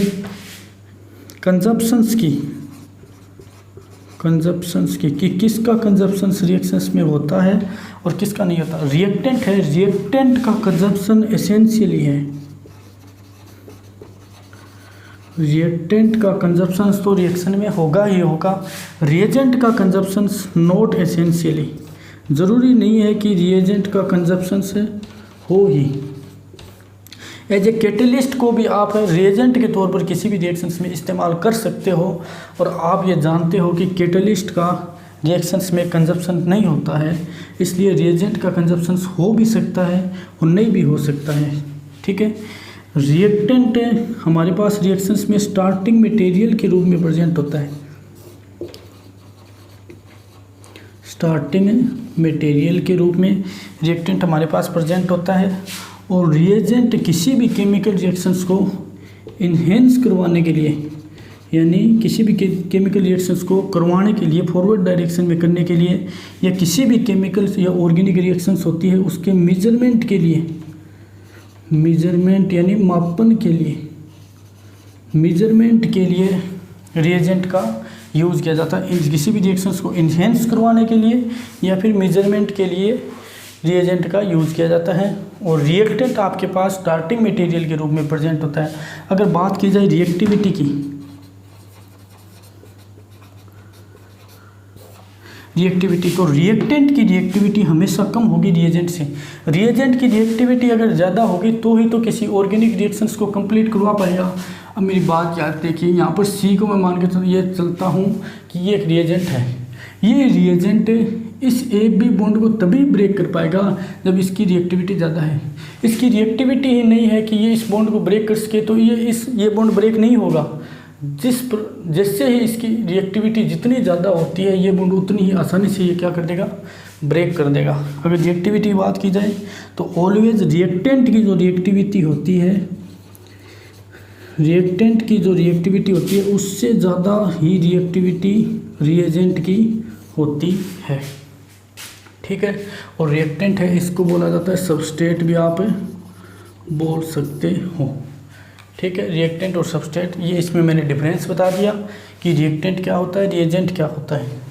कंजप्शंस की कि किसका कंजप्शंस रिएक्शंस में होता है और किसका नहीं होता। रिएक्टेंट है, रिएक्टेंट का कंजप्शन एसेंशियली है, रिएक्टेंट का कंजप्शन तो रिएक्शन में होगा ही होगा। रिएजेंट का कंजप्शन नॉट एसेंशियली, ज़रूरी नहीं है कि रिएजेंट का कंजप्शन से हो ही। एज ए कैटलिस्ट को भी आप रिएजेंट के तौर पर किसी भी रिएक्शंस में इस्तेमाल कर सकते हो, और आप ये जानते हो कि कैटलिस्ट का रिएक्शंस में कंजप्शन नहीं होता है, इसलिए रिएजेंट का कंजप्शन हो भी सकता है और नहीं भी हो सकता है। ठीक है, रिएक्टेंट हमारे पास रिएक्शंस में स्टार्टिंग मटेरियल के रूप में प्रेजेंट होता है। स्टार्टिंग मटेरियल के रूप में रिएक्टेंट हमारे पास प्रेजेंट होता है, और रिएजेंट किसी भी केमिकल रिएक्शंस को इन्हेंस करवाने के लिए, यानी किसी भी केमिकल रिएक्शंस को करवाने के लिए, फॉरवर्ड डायरेक्शन में करने के लिए, या किसी भी केमिकल या ऑर्गेनिक रिएक्शंस होती है उसके मेजरमेंट के लिए, मेजरमेंट यानी मापन के लिए, मेजरमेंट के लिए रिएजेंट का यूज़ किया जाता है। किसी भी रिएक्शंस को इन्हेंस करवाने के लिए या फिर मेजरमेंट के लिए रिएजेंट का यूज़ किया जाता है, और रिएक्टेंट आपके पास स्टार्टिंग मटेरियल के रूप में प्रेजेंट होता है। अगर बात की जाए रिएक्टिविटी की, तो रिएक्टेंट की रिएक्टिविटी हमेशा कम होगी रिएजेंट से। रिएजेंट की रिएक्टिविटी अगर ज़्यादा होगी तो ही तो किसी ऑर्गेनिक रिएक्शंस को कंप्लीट करवा पाएगा। अब मेरी बात याद देखिए, यहाँ पर सी को मैं मान के ये चलता हूँ कि ये एक रिएजेंट है। ये रिएजेंट इस ए बी बॉन्ड को तभी ब्रेक कर पाएगा जब इसकी रिएक्टिविटी ज़्यादा है। इसकी रिएक्टिविटी ही नहीं है कि ये इस बॉन्ड को ब्रेक कर सके, तो ये बॉन्ड ब्रेक नहीं होगा। जिससे ही इसकी रिएक्टिविटी जितनी ज़्यादा होती है, ये बॉन्ड उतनी ही आसानी से ये क्या कर देगा, ब्रेक कर देगा। अगर रिएक्टिविटी की बात की जाए तो ऑलवेज रिएक्टेंट की जो रिएक्टिविटी होती है, रिएक्टेंट की जो रिएक्टिविटी होती है उससे ज़्यादा ही रिएक्टिविटी रिएजेंट की होती है। ठीक है, और रिएक्टेंट है इसको बोला जाता है सबस्ट्रेट भी आप बोल सकते हो। ठीक है, रिएक्टेंट और सबस्ट्रेट, ये इसमें मैंने डिफरेंस बता दिया कि रिएक्टेंट क्या होता है, रिएजेंट क्या होता है।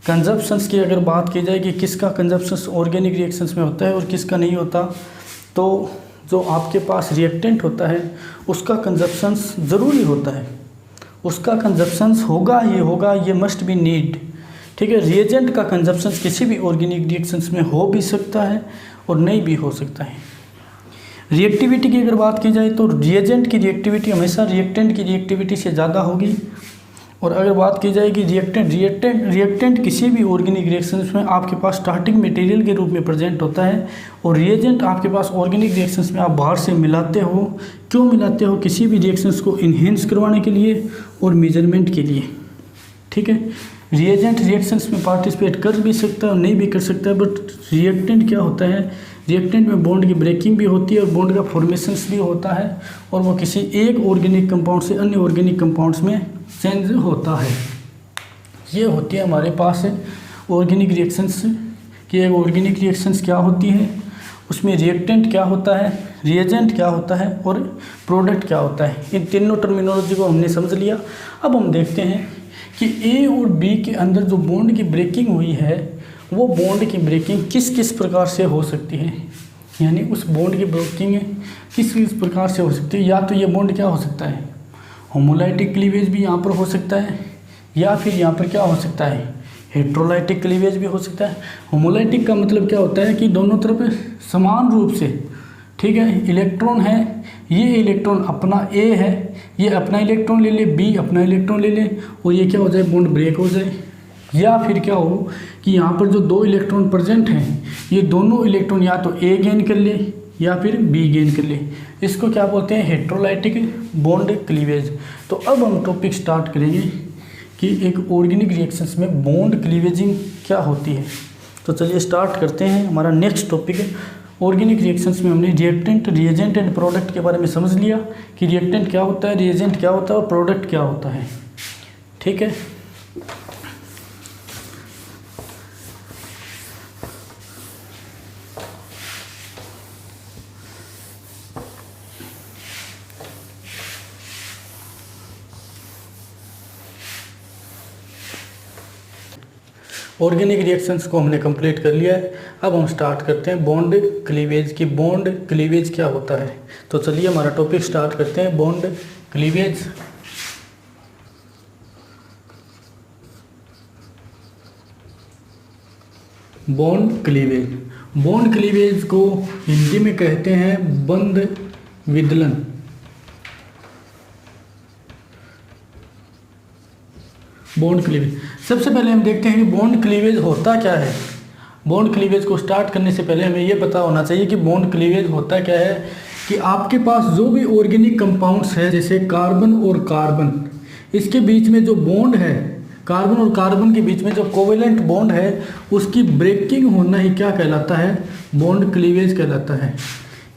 कंजप्शंस की अगर बात की जाए कि किसका कंजप्शंस ऑर्गेनिक रिएक्शंस में होता है और किसका नहीं होता, तो जो आपके पास रिएक्टेंट होता है उसका कंजप्शंस ज़रूरी होता है, उसका कंजप्शंस होगा, ये मस्ट बी नीड। ठीक है, रिएजेंट का कंजप्शंस किसी भी ऑर्गेनिक रिएक्शंस में हो भी सकता है और नहीं भी हो सकता है। रिएक्टिविटी की अगर बात की जाए तो रिएजेंट की रिएक्टिविटी हमेशा रिएक्टेंट की रिएक्टिविटी से ज़्यादा होगी। और अगर बात की जाए कि रिएक्टेंट किसी भी ऑर्गेनिक रिएक्शंस में आपके पास स्टार्टिंग मटेरियल के रूप में प्रेजेंट होता है, और रिएजेंट आपके पास ऑर्गेनिक रिएक्शंस में आप बाहर से मिलाते हो। क्यों मिलाते हो? किसी भी रिएक्शंस को इन्हेंस करवाने के लिए और मेजरमेंट के लिए। ठीक है, रिएजेंट रिएक्शंस में पार्टिसिपेट कर भी सकता है और नहीं भी कर सकता है, बट रिएक्टेंट क्या होता है, रिएक्टेंट में बॉन्ड की ब्रेकिंग भी होती है और बॉन्ड का फॉर्मेशंस भी होता है, और वो किसी एक ऑर्गेनिक कंपाउंड से अन्य ऑर्गेनिक कंपाउंड्स में चेंज होता है। ये होती है हमारे पास ऑर्गेनिक रिएक्शंस कि एक ऑर्गेनिक रिएक्शंस क्या होती है, उसमें रिएक्टेंट क्या होता है, रिएजेंट क्या होता है और प्रोडक्ट क्या होता है। इन तीनों टर्मिनोलॉजी को हमने समझ लिया। अब हम देखते हैं कि ए और बी के अंदर जो बॉन्ड की ब्रेकिंग हुई है वो बॉन्ड की ब्रेकिंग किस किस प्रकार से हो सकती है, यानी उस बॉन्ड की ब्रेकिंग किस किस प्रकार से हो सकती है। या तो ये बॉन्ड क्या हो सकता है, होमोलाइटिक क्लीवेज भी यहाँ पर हो सकता है, या फिर यहाँ पर क्या हो सकता है, हेट्रोलाइटिक क्लीवेज भी हो सकता है। होमोलाइटिक का मतलब क्या होता है कि दोनों तरफ समान रूप से, ठीक है, इलेक्ट्रॉन है, ये इलेक्ट्रॉन अपना ए है, ये अपना इलेक्ट्रॉन ले ले, बी अपना इलेक्ट्रॉन ले ले, और ये क्या हो जाए, बॉन्ड ब्रेक हो जाए। या फिर क्या हो कि यहाँ पर जो दो इलेक्ट्रॉन प्रेजेंट हैं, ये दोनों इलेक्ट्रॉन या तो ए गेन कर ले या फिर बी गेन कर ले। इसको क्या बोलते हैं, हेट्रोलाइटिक बॉन्ड क्लीवेज। तो अब हम टॉपिक स्टार्ट करेंगे कि एक ऑर्गेनिक रिएक्शंस में बॉन्ड क्लीवेजिंग क्या होती है। तो चलिए स्टार्ट करते हैं। हमारा नेक्स्ट टॉपिक है ऑर्गेनिक रिएक्शंस में हमने रिएक्टेंट, रिएजेंट एंड प्रोडक्ट के बारे में समझ लिया कि रिएक्टेंट क्या होता है, रिएजेंट क्या होता है और प्रोडक्ट क्या होता है। ठीक है, ऑर्गेनिक रिएक्शंस को हमने कंप्लीट कर लिया है। अब हम स्टार्ट करते हैं बॉन्ड क्लीवेज की। बॉन्ड क्लीवेज क्या होता है, तो चलिए हमारा टॉपिक स्टार्ट करते हैं, bond cleavage. Bond cleavage, bond cleavage को हिंदी में कहते हैं बंध विदलन। बॉन्ड क्लीवेज, सबसे पहले हम देखते हैं कि बॉन्ड क्लीवेज होता क्या है। बॉन्ड क्लीवेज को स्टार्ट करने से पहले हमें यह पता होना चाहिए कि बॉन्ड क्लीवेज होता क्या है। कि आपके पास जो भी ऑर्गेनिक कंपाउंड्स है, जैसे कार्बन और कार्बन, इसके बीच में जो बॉन्ड है, कार्बन और कार्बन के बीच में जो कोवेलेंट बॉन्ड है, उसकी ब्रेकिंग होना ही क्या कहलाता है, बॉन्ड क्लीवेज कहलाता है।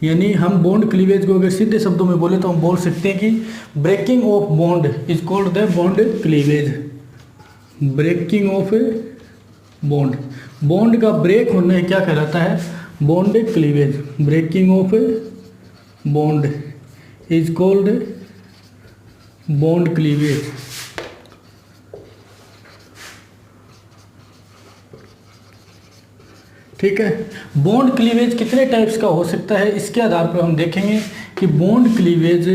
यानी हम बॉन्ड क्लीवेज को अगर सीधे शब्दों में बोले तो हम बोल सकते हैं कि breaking of bond is called the bond cleavage. Breaking of bond, bond का ब्रेक होना है क्या कहलाता है, bond cleavage. Breaking of bond is called bond cleavage. ठीक है, बॉन्ड क्लीवेज कितने टाइप्स का हो सकता है, इसके आधार पर हम देखेंगे कि बॉन्ड क्लीवेज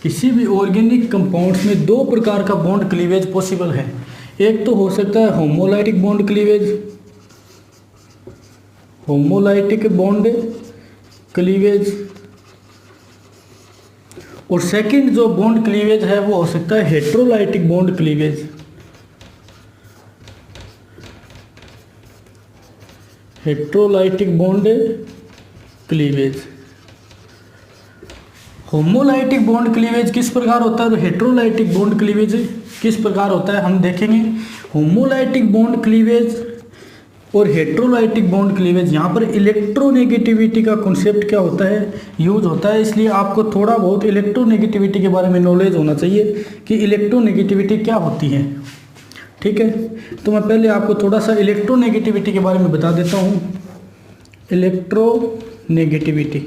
किसी भी ऑर्गेनिक कंपाउंड्स में दो प्रकार का बॉन्ड क्लीवेज पॉसिबल है। एक तो हो सकता है homolytic bond cleavage, homolytic bond cleavage, और सेकंड जो बॉन्ड क्लीवेज है वो हो सकता है heterolytic bond cleavage. Heterolytic bond cleavage, homolytic bond cleavage किस प्रकार होता है और हेट्रोलाइटिक बॉन्ड क्लीवेज किस प्रकार होता है, हम देखेंगे। होमोलाइटिक बॉन्ड क्लीवेज और हेट्रोलाइटिक बॉन्ड क्लीवेज, यहाँ पर इलेक्ट्रोनेगेटिविटी का कॉन्सेप्ट क्या होता है, यूज होता है। इसलिए आपको थोड़ा बहुत इलेक्ट्रोनेगेटिविटी के बारे में नॉलेज होना चाहिए कि इलेक्ट्रोनेगेटिविटी क्या होती है। ठीक है, तो मैं पहले आपको थोड़ा सा इलेक्ट्रोनेगेटिविटी के बारे में बता देता हूँ। इलेक्ट्रोनेगेटिविटी,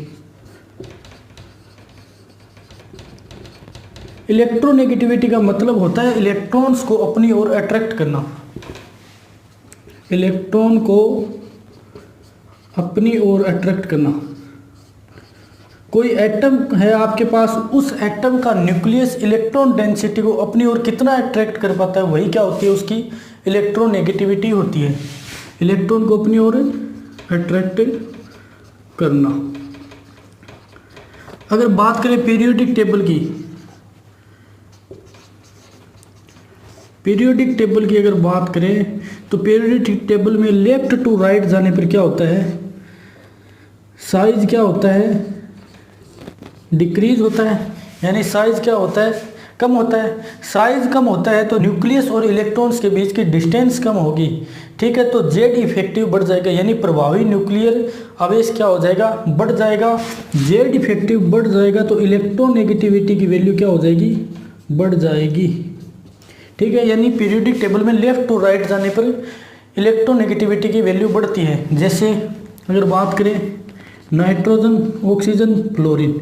इलेक्ट्रोनेगेटिविटी का मतलब होता है इलेक्ट्रॉन्स को अपनी ओर अट्रैक्ट करना, इलेक्ट्रॉन को अपनी ओर अट्रैक्ट करना। कोई एटम है आपके पास, उस एटम का न्यूक्लियस इलेक्ट्रॉन डेंसिटी को अपनी ओर कितना अट्रैक्ट कर पाता है, वही क्या होती है, उसकी इलेक्ट्रोनेगेटिविटी होती है। इलेक्ट्रॉन को अपनी ओर अट्रैक्ट करना। अगर बात करें पीरियोडिक टेबल की, पीरियोडिक टेबल की अगर बात करें तो पीरियोडिक टेबल में लेफ्ट टू राइट जाने पर क्या होता है, साइज क्या होता है, डिक्रीज होता है, यानी साइज क्या होता है, कम होता है। साइज कम होता है तो न्यूक्लियस और इलेक्ट्रॉन्स के बीच की डिस्टेंस कम होगी। ठीक है, तो जेड इफेक्टिव बढ़ जाएगा, यानी प्रभावी न्यूक्लियर आवेश क्या हो जाएगा, बढ़ जाएगा। जेड इफेक्टिव बढ़ जाएगा तो इलेक्ट्रोनेगेटिविटी की वैल्यू क्या हो जाएगी, बढ़ जाएगी। ठीक है, यानी पीरियोडिक टेबल में लेफ्ट टू राइट जाने पर इलेक्ट्रोनेगेटिविटी की वैल्यू बढ़ती है। जैसे अगर बात करें नाइट्रोजन, ऑक्सीजन, फ्लोरीन।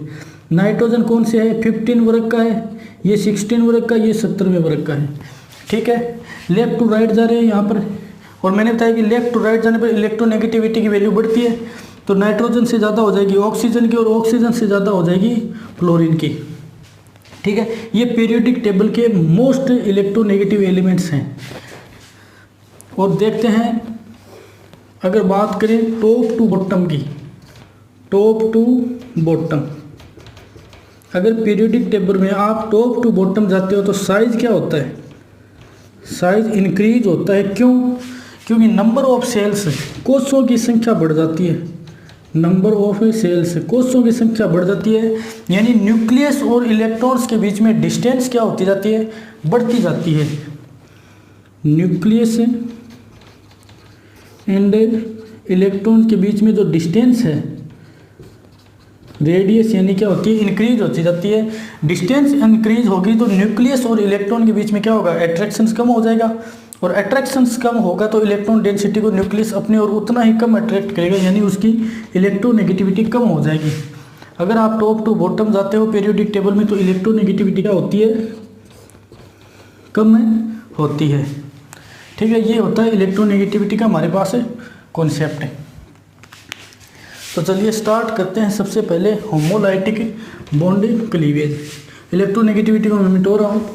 नाइट्रोजन कौन से है, 15 वर्ग का है, ये 16 वर्ग का, ये 70वें वर्ग का है। ठीक है, लेफ्ट टू राइट जा रहे हैं यहाँ पर, और मैंने बताया कि लेफ्ट टू राइट जाने पर इलेक्ट्रोनेगेटिविटी की वैल्यू बढ़ती है। तो नाइट्रोजन से ज़्यादा हो जाएगी ऑक्सीजन की, और ऑक्सीजन से ज़्यादा हो जाएगी फ्लोरीन की। ठीक है, ये पीरियोडिक टेबल के मोस्ट इलेक्ट्रोनेगेटिव एलिमेंट्स हैं। और देखते हैं, अगर बात करें टॉप टू बॉटम की, टॉप टू बॉटम, अगर पीरियोडिक टेबल में आप टॉप टू बॉटम जाते हो तो साइज क्या होता है, साइज इंक्रीज होता है। क्यों, क्योंकि नंबर ऑफ सेल्स, कोषों की संख्या बढ़ जाती है, नंबर ऑफ सेल्स, कोषों की संख्या बढ़ जाती है, यानी न्यूक्लियस और इलेक्ट्रॉन्स के बीच में डिस्टेंस क्या होती जाती है, बढ़ती जाती है। न्यूक्लियस एंड इलेक्ट्रॉन के बीच में जो डिस्टेंस है, रेडियस, यानी क्या होती है, इंक्रीज होती जाती है। डिस्टेंस इंक्रीज होगी तो न्यूक्लियस और इलेक्ट्रॉन के बीच में क्या होगा, अट्रैक्शंस कम हो जाएगा, और अट्रैक्शंस कम होगा तो इलेक्ट्रॉन डेंसिटी को न्यूक्लियस अपनी ओर उतना ही कम अट्रैक्ट करेगा, यानी उसकी इलेक्ट्रोनेगेटिविटी कम हो जाएगी। अगर आप टॉप टू बॉटम जाते हो पीरियोडिक टेबल में तो इलेक्ट्रोनेगेटिविटी क्या होती है, कम होती है। ठीक है, ये होता है इलेक्ट्रोनेगेटिविटी का हमारे पास कॉन्सेप्ट है। तो चलिए स्टार्ट करते हैं। सबसे पहले होमोलाइटिक बॉन्ड क्लीवेज। इलेक्ट्रोनेगेटिविटी को मैं मिटो रहा हूँ।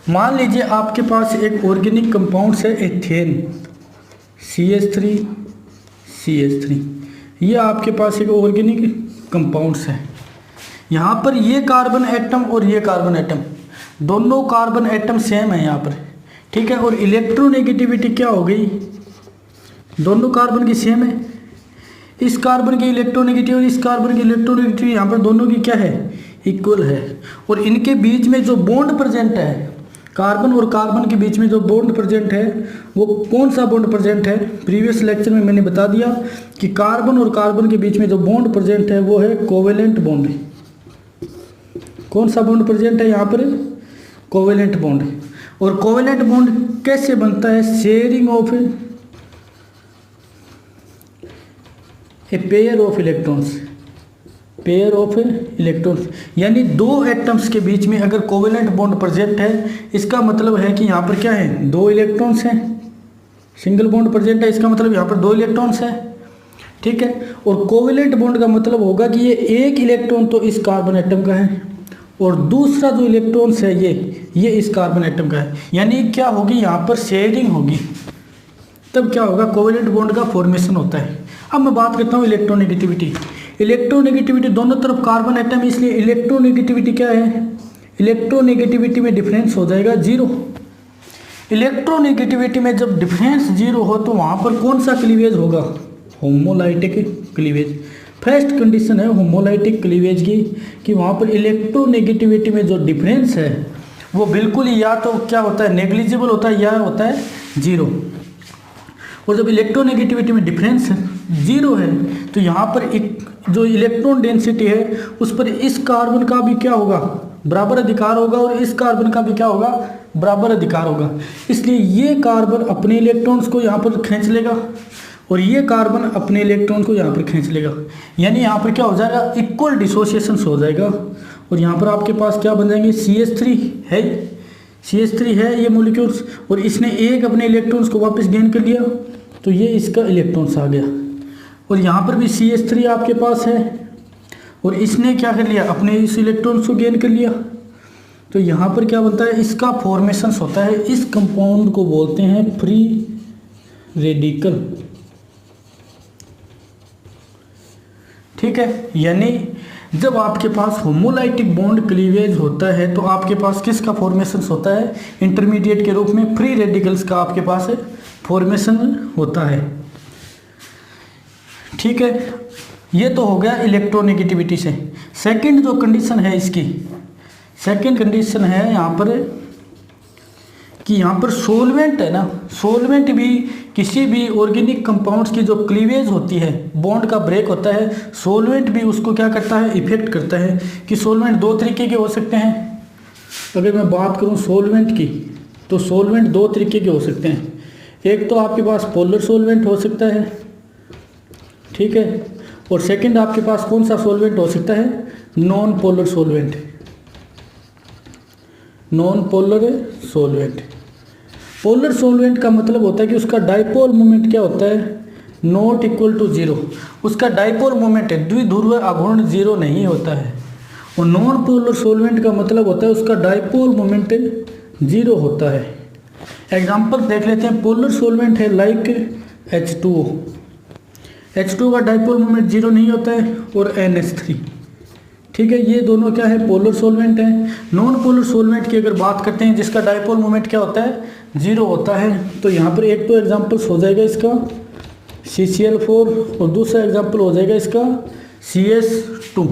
मान लीजिए आपके पास एक ऑर्गेनिक कंपाउंड है एथेन, CH3 CH3, ये आपके पास एक ऑर्गेनिक कंपाउंड्स है। यहाँ पर ये कार्बन एटम और ये कार्बन एटम, दोनों कार्बन एटम सेम है यहाँ पर। ठीक है, और इलेक्ट्रोनेगेटिविटी क्या हो गई, दोनों कार्बन की सेम है। इस कार्बन की इलेक्ट्रोनेगेटिव और इस कार्बन की इलेक्ट्रोनेगेटिव यहाँ पर दोनों की क्या है, इक्वल है। और इनके बीच में जो बॉन्ड प्रेजेंट है, कार्बन और कार्बन के बीच में जो बॉन्ड प्रेजेंट है वो कौन सा बॉन्ड प्रेजेंट है, प्रीवियस लेक्चर में मैंने बता दिया कि कार्बन और कार्बन के बीच में जो बॉन्ड प्रेजेंट है वो है कोवेलेंट बॉन्ड। कौन सा बॉन्ड प्रेजेंट है यहाँ पर, कोवेलेंट बॉन्ड। और कोवेलेंट बॉन्ड कैसे बनता है, sharing of a pair of electrons, pair of electrons, यानी दो एटम्स के बीच में अगर कोवेलेंट बॉन्ड प्रेजेंट है, इसका मतलब है कि यहाँ पर क्या है, दो इलेक्ट्रॉन्स हैं। सिंगल बॉन्ड प्रेजेंट है, इसका मतलब यहाँ पर दो इलेक्ट्रॉन्स हैं। ठीक है, और कोवेलेंट बॉन्ड का मतलब होगा कि ये एक इलेक्ट्रॉन तो इस कार्बन एटम का है और दूसरा जो इलेक्ट्रॉन्स है ये इस कार्बन एटम का है, यानी क्या होगी, यहाँ पर शेयरिंग होगी, तब क्या होगा, कोवेलेंट बॉन्ड का फॉर्मेशन होता है। अब मैं बात करता हूँ इलेक्ट्रोनेगेटिविटी। इलेक्ट्रोनेगेटिविटी दोनों तरफ कार्बन एटम, इसलिए इलेक्ट्रोनेगेटिविटी क्या है, इलेक्ट्रोनेगेटिविटी में डिफरेंस हो जाएगा 0। इलेक्ट्रोनेगेटिविटी में जब डिफरेंस 0 हो तो वहाँ पर कौन सा क्लीवेज होगा, होमोलाइटिक क्लीवेज। फर्स्ट कंडीशन है होमोलाइटिक क्लीवेज की कि वहाँ पर इलेक्ट्रोनेगेटिविटी में जो डिफरेंस है वो बिल्कुल ही या तो क्या होता है नेग्लिजिबल होता है या होता है जीरो। और जब इलेक्ट्रोनेगेटिविटी में डिफरेंस जीरो है तो यहाँ पर एक जो इलेक्ट्रॉन डेंसिटी है उस पर इस कार्बन का भी क्या होगा, बराबर अधिकार होगा, और इस कार्बन का भी क्या होगा, बराबर अधिकार होगा। इसलिए ये कार्बन अपने इलेक्ट्रॉन्स को यहाँ पर खींच लेगा और ये कार्बन अपने इलेक्ट्रॉन को यहाँ पर खींच लेगा, यानी यहाँ पर क्या हो जाएगा, इक्वल डिसोसिएशन हो जाएगा। और यहाँ पर आपके पास क्या बन जाएंगे, CH3 है, CH3 है ये मॉलिक्यूल्स, और इसने एक अपने इलेक्ट्रॉन्स को वापस गेन कर लिया तो ये इसका इलेक्ट्रॉन्स आ गया। और यहाँ पर भी CH3 आपके पास है और इसने क्या कर लिया, अपने इस इलेक्ट्रॉन्स को गेन कर लिया। तो यहाँ पर क्या बनता है, इसका फॉर्मेशन होता है, इस कंपाउंड को बोलते हैं फ्री रेडिकल। ठीक है, यानी जब आपके पास होमोलाइटिक बॉन्ड क्लीवेज होता है तो आपके पास किसका फॉर्मेशन होता है, इंटरमीडिएट के रूप में फ्री रेडिकल्स का आपके पास फॉर्मेशन होता है। ठीक है, ये तो हो गया इलेक्ट्रोनेगेटिविटी से। सेकंड जो कंडीशन है इसकी, सेकंड कंडीशन है यहाँ पर कि यहाँ पर सोलवेंट है ना, सोलवेंट भी किसी भी ऑर्गेनिक कंपाउंड्स की जो क्लीवेज होती है, बॉन्ड का ब्रेक होता है, सोलवेंट भी उसको क्या करता है, इफेक्ट करता है। कि सोलवेंट दो तरीके के हो सकते हैं। अगर मैं बात करूँ सोलवेंट की तो सोलवेंट दो तरीके के हो सकते हैं। एक तो आपके पास पोलर सोलवेंट हो सकता है, ठीक है, और सेकंड आपके पास कौन सा सोलवेंट हो सकता है, non polar solvent. Non polar solvent, polar solvent का मतलब होता है कि उसका डाइपोल मोमेंट क्या होता है, नॉट इक्वल टू जीरो। उसका डाइपोल मोमेंट है, द्विध्रुव आघूर्ण जीरो नहीं होता है। और नॉन पोलर सोलवेंट का मतलब होता है उसका डाइपोल मोमेंट जीरो होता है। एग्जाम्पल देख लेते हैं। पोलर सोलवेंट है लाइक H2O, H2O का डाइपोल मोमेंट जीरो नहीं होता है, और NH3। ठीक है, ये दोनों क्या है, पोलर सोलवेंट है। नॉन पोलर सोलवेंट की अगर बात करते हैं जिसका डाइपोल मोमेंट क्या होता है, जीरो होता है, तो यहाँ पर एक तो एग्जाम्पल्स हो जाएगा इसका CCl4 और दूसरा एग्जाम्पल हो जाएगा इसका CS2।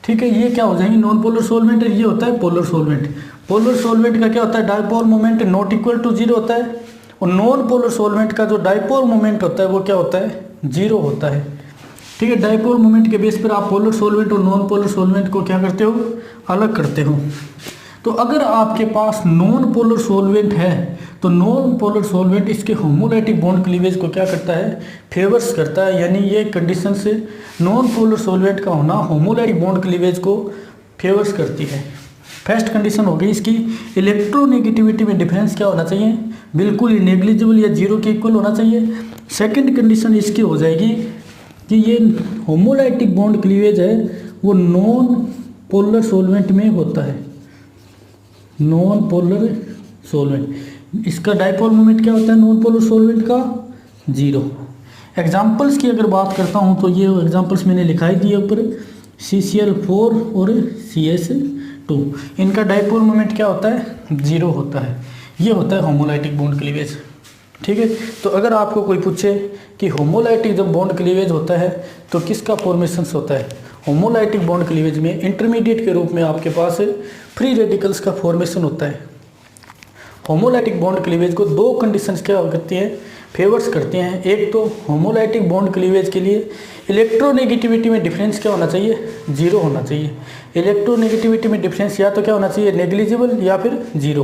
ठीक है, ये क्या हो जाएंगे, नॉन पोलर सोलवेंट है, ये होता है पोलर सोलवेंट। पोलर सोलवेंट का क्या होता है, dipole moment not equal to zero होता है, और नॉन पोलर सोलवेंट का जो डाइपोल मोमेंट होता है वो क्या होता है, जीरो होता है। ठीक है, डाइपोल मोमेंट के बेस पर आप पोलर सोलवेंट और नॉन पोलर सोलवेंट को क्या करते हो, अलग करते हो। तो अगर आपके पास नॉन पोलर सोलवेंट है तो नॉन पोलर सोलवेंट इसके होमोलाइटिक बॉन्ड क्लीवेज को क्या करता है, फेवर्स करता है। यानी ये कंडीशन से नॉन पोलर सोलवेंट का होना होमोलाइटिक बॉन्ड क्लीवेज को फेवर्स करती है। फर्स्ट कंडीशन हो गई इसकी, इलेक्ट्रोनेगेटिविटी में डिफरेंस क्या होना चाहिए, बिल्कुल ही नेग्लिजिबल या जीरो के इक्वल होना चाहिए। सेकंड कंडीशन इसकी हो जाएगी कि ये होमोलाइटिक बॉन्ड क्लीवेज है वो नॉन पोलर सोलवेंट में होता है, नॉन पोलर सोलवेंट। इसका डाइपोल मोमेंट क्या होता है नॉन पोलर सोलवेंट का, जीरो। एग्जांपल्स की अगर बात करता हूँ तो ये एग्जांपल्स मैंने लिखाई दिए ऊपर, CCl4 और CS2, इनका डाइपोल मोमेंट क्या होता है, जीरो होता है। ये होता है होमोलाइटिक बॉन्ड क्लीवेज। ठीक है, तो अगर आपको कोई पूछे कि होमोलाइटिक जब बॉन्ड क्लीवेज होता है तो किसका फॉर्मेशन होता है, होमोलाइटिक बॉन्ड क्लीवेज में इंटरमीडिएट के रूप में आपके पास फ्री रेडिकल्स का फॉर्मेशन होता है। होमोलाइटिक बॉन्ड क्लीवेज को दो कंडीशंस क्या करती हैं, फेवर्स करते हैं। एक तो होमोलाइटिक बॉन्ड क्लीवेज के लिए इलेक्ट्रोनेगेटिविटी में डिफरेंस क्या होना चाहिए, जीरो होना चाहिए। इलेक्ट्रोनेगेटिविटी में डिफरेंस या तो क्या होना चाहिए, नेग्लिजिबल या फिर जीरो।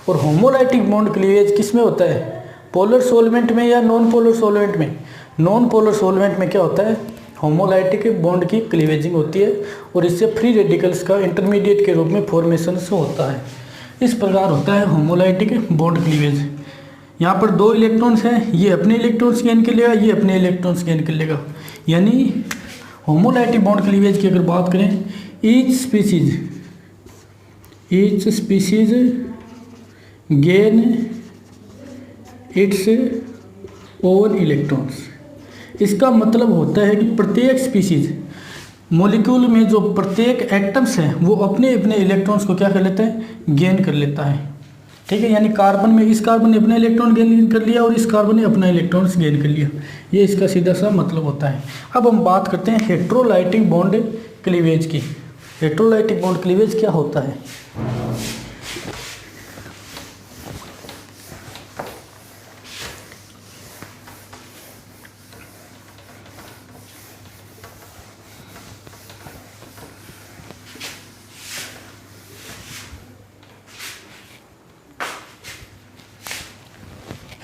और होमोलाइटिक बॉन्ड क्लीवेज किस में होता है, पोलर सोलवेंट में या नॉन पोलर सोलवेंट में। नॉन पोलर सोलवेंट में क्या होता है, होमोलाइटिक बॉन्ड की क्लीवेजिंग होती है और इससे फ्री रेडिकल्स का इंटरमीडिएट के रूप में फॉर्मेशन होता है। इस प्रकार होता है होमोलाइटिक बॉन्ड क्लीवेज। यहाँ पर दो इलेक्ट्रॉन्स हैं, ये अपने इलेक्ट्रॉन्स गेन कर लेगा, ये अपने इलेक्ट्रॉन्स गेन कर लेगा। यानी होमोलाइटिक बॉन्ड क्लीवेज की अगर बात करें, each species gain its own electrons. इसका मतलब होता है कि प्रत्येक स्पीसीज मॉलिक्यूल में जो प्रत्येक एटम्स हैं वो अपने अपने इलेक्ट्रॉन्स को क्या कर लेता है, गेन कर लेता है। ठीक है, यानी कार्बन में इस कार्बन ने अपना इलेक्ट्रॉन गेन कर लिया और इस कार्बन ने अपना इलेक्ट्रॉन गेन कर लिया, ये इसका सीधा सा मतलब होता है। अब हम बात करते हैं हेट्रोलाइटिक बॉन्ड क्लीवेज की। हेट्रोलाइटिक बॉन्ड क्लीवेज क्या होता है?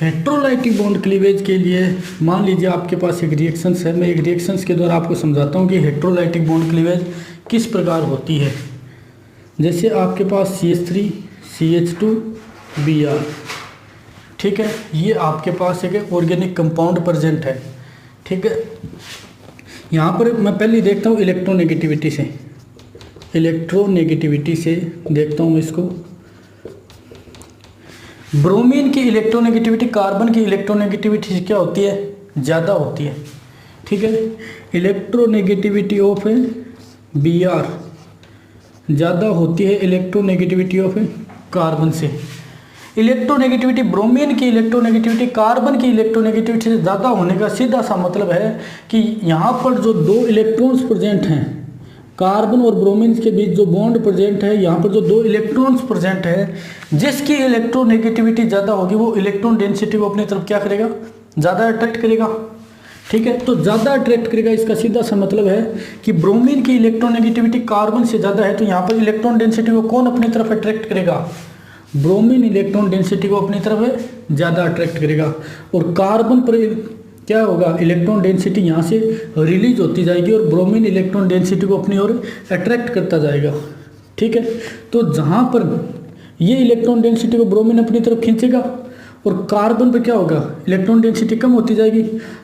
हेट्रोलाइटिक बॉन्ड क्लीवेज के लिए मान लीजिए आपके पास एक रिएक्शंस है, मैं एक रिएक्शंस के द्वारा आपको समझाता हूँ कि हेट्रोलाइटिक बॉन्ड क्लीवेज किस प्रकार होती है। जैसे आपके पास CH3 CH2 Br, ठीक है, ये आपके पास एक ऑर्गेनिक कंपाउंड प्रेजेंट है, ठीक है। यहाँ पर मैं पहले देखता हूँ इलेक्ट्रोनेगेटिविटी से देखता हूँ इसको। ब्रोमीन की इलेक्ट्रोनेगेटिविटी कार्बन की इलेक्ट्रोनेगेटिविटी से क्या होती है? ज़्यादा होती है, ठीक है। इलेक्ट्रोनेगेटिविटी ऑफ Br ज़्यादा होती है इलेक्ट्रोनेगेटिविटी ऑफ कार्बन से। इलेक्ट्रोनेगेटिविटी ब्रोमीन की इलेक्ट्रोनेगेटिविटी कार्बन की इलेक्ट्रोनेगेटिविटी से ज़्यादा होने का सीधा सा मतलब है कि यहाँ पर जो दो इलेक्ट्रॉन्स प्रेजेंट हैं, कार्बन और ब्रोमीन के बीच जो बॉन्ड प्रेजेंट है, यहाँ पर जो दो इलेक्ट्रॉन्स प्रेजेंट है, जिसकी इलेक्ट्रोनेगेटिविटी ज़्यादा होगी वो इलेक्ट्रॉन डेंसिटी को अपनी तरफ क्या करेगा? ज़्यादा अट्रैक्ट करेगा, ठीक है। तो ज़्यादा अट्रैक्ट करेगा, इसका सीधा सा मतलब है कि ब्रोमीन की इलेक्ट्रोनेगेटिविटी कार्बन से ज़्यादा है, तो यहाँ पर इलेक्ट्रॉन डेंसिटी को कौन अपनी तरफ अट्रैक्ट करेगा? ब्रोमीन इलेक्ट्रॉन डेंसिटी को अपनी तरफ ज़्यादा अट्रैक्ट करेगा। और कार्बन पर क्या होगा? इलेक्ट्रॉन डेंसिटी यहाँ से रिलीज होती जाएगी और ब्रोमीन इलेक्ट्रॉन डेंसिटी को अपनी ओर अट्रैक्ट करता जाएगा, ठीक है। तो जहाँ पर ये इलेक्ट्रॉन डेंसिटी को ब्रोमीन अपनी तरफ खींचेगा और कार्बन पर क्या होगा? इलेक्ट्रॉन डेंसिटी कम होती जाएगी।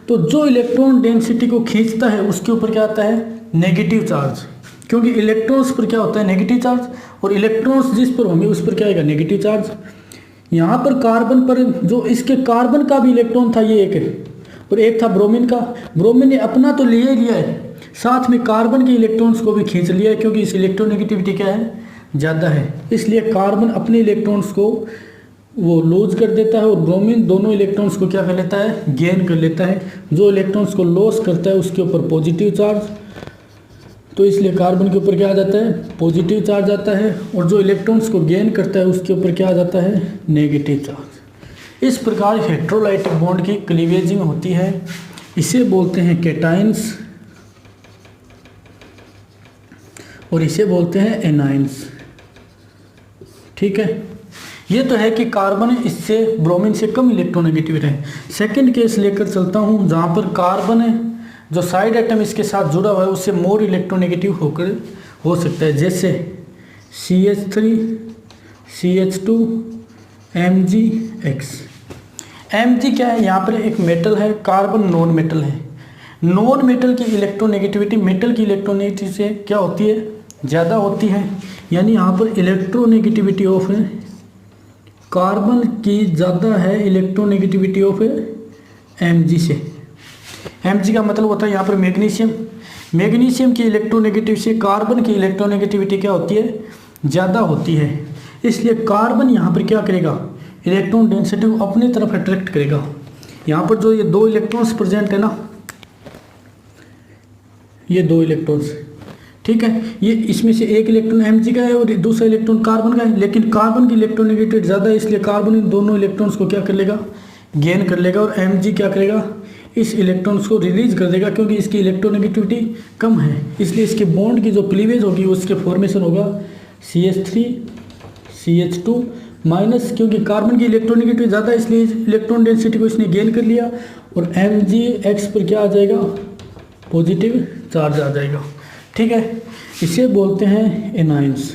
तो जो इलेक्ट्रॉन डेंसिटी को खींचता है उसके ऊपर क्या आता है? नेगेटिव चार्ज, क्योंकि इलेक्ट्रॉन्स पर क्या होता है? नेगेटिव चार्ज, और इलेक्ट्रॉन्स जिस पर होंगे उस पर क्या आएगा? Negative charge. यहाँ पर कार्बन पर जो इसके कार्बन का भी इलेक्ट्रॉन था, ये एक है, और एक था ब्रोमीन का। ब्रोमीन ने अपना तो लिया ही लिया है, साथ में कार्बन के इलेक्ट्रॉन्स को भी खींच लिया है, क्योंकि इस इलेक्ट्रोनेगेटिविटी क्या है? ज़्यादा है। इसलिए कार्बन अपने इलेक्ट्रॉन्स को वो लूज कर देता है और ब्रोमीन दोनों इलेक्ट्रॉन्स को क्या कर लेता है? गेन कर लेता है। जो इलेक्ट्रॉन्स को लॉस करता है उसके ऊपर पॉजिटिव चार्ज, तो इसलिए कार्बन के ऊपर क्या आ जाता है? पॉजिटिव चार्ज आता है, और जो इलेक्ट्रॉन्स को गेन करता है उसके ऊपर क्या आ जाता है? Negative charge. इस प्रकार हेट्रोलाइटिक बॉन्ड की क्लीवेजिंग होती है। इसे बोलते हैं कैटाइंस और इसे बोलते हैं एनाइंस, ठीक है। ये तो है कि कार्बन इससे ब्रोमीन से कम इलेक्ट्रोनेगेटिव है। सेकंड केस लेकर चलता हूँ जहाँ पर कार्बन है, जो साइड एटम इसके साथ जुड़ा हुआ है उससे मोर इलेक्ट्रोनेगेटिव होकर हो सकता है, जैसे CH3 CH2 MgX। Mg क्या है? यहाँ पर एक मेटल है, कार्बन नॉन मेटल है। नॉन मेटल की इलेक्ट्रोनेगेटिविटी मेटल की इलेक्ट्रोनेगेटिविटी से क्या होती है? ज़्यादा होती है। यानी यहाँ पर इलेक्ट्रोनेगेटिविटी ऑफ कार्बन की ज़्यादा है इलेक्ट्रोनेगेटिविटी ऑफ Mg से। Mg का मतलब होता है यहाँ पर मैग्नीशियम। मैग्नीशियम की इलेक्ट्रोनेगेटिव से कार्बन की इलेक्ट्रोनेगेटिविटी क्या होती है? ज़्यादा होती है। इसलिए कार्बन यहाँ पर क्या करेगा? इलेक्ट्रॉन डेंसिटी को अपनी तरफ अट्रैक्ट करेगा। यहाँ पर जो ये दो इलेक्ट्रॉन्स प्रेजेंट है ना, ये दो इलेक्ट्रॉन्स, ठीक है, ये इसमें से एक इलेक्ट्रॉन Mg का है और दूसरा इलेक्ट्रॉन कार्बन का है, लेकिन कार्बन की इलेक्ट्रोनेगेटिविटी ज़्यादा है, इसलिए कार्बन इन दोनों इलेक्ट्रॉन्स को क्या कर लेगा? गेन कर लेगा। और Mg क्या करेगा? इस इलेक्ट्रॉन्स को रिलीज कर देगा, क्योंकि इसकी इलेक्ट्रोनेगेटिविटी कम है। इसलिए इसके बॉन्ड की जो क्लीवेज होगी उसके फॉर्मेशन होगा CH3 CH2 माइनस, क्योंकि कार्बन की इलेक्ट्रोनेगेटिविटी ज़्यादा है इसलिए इलेक्ट्रॉन डेंसिटी को इसने गेन कर लिया, और MgX पर क्या आ जाएगा? पॉजिटिव चार्ज आ जाएगा, ठीक है। इसे बोलते हैं एनाइंस।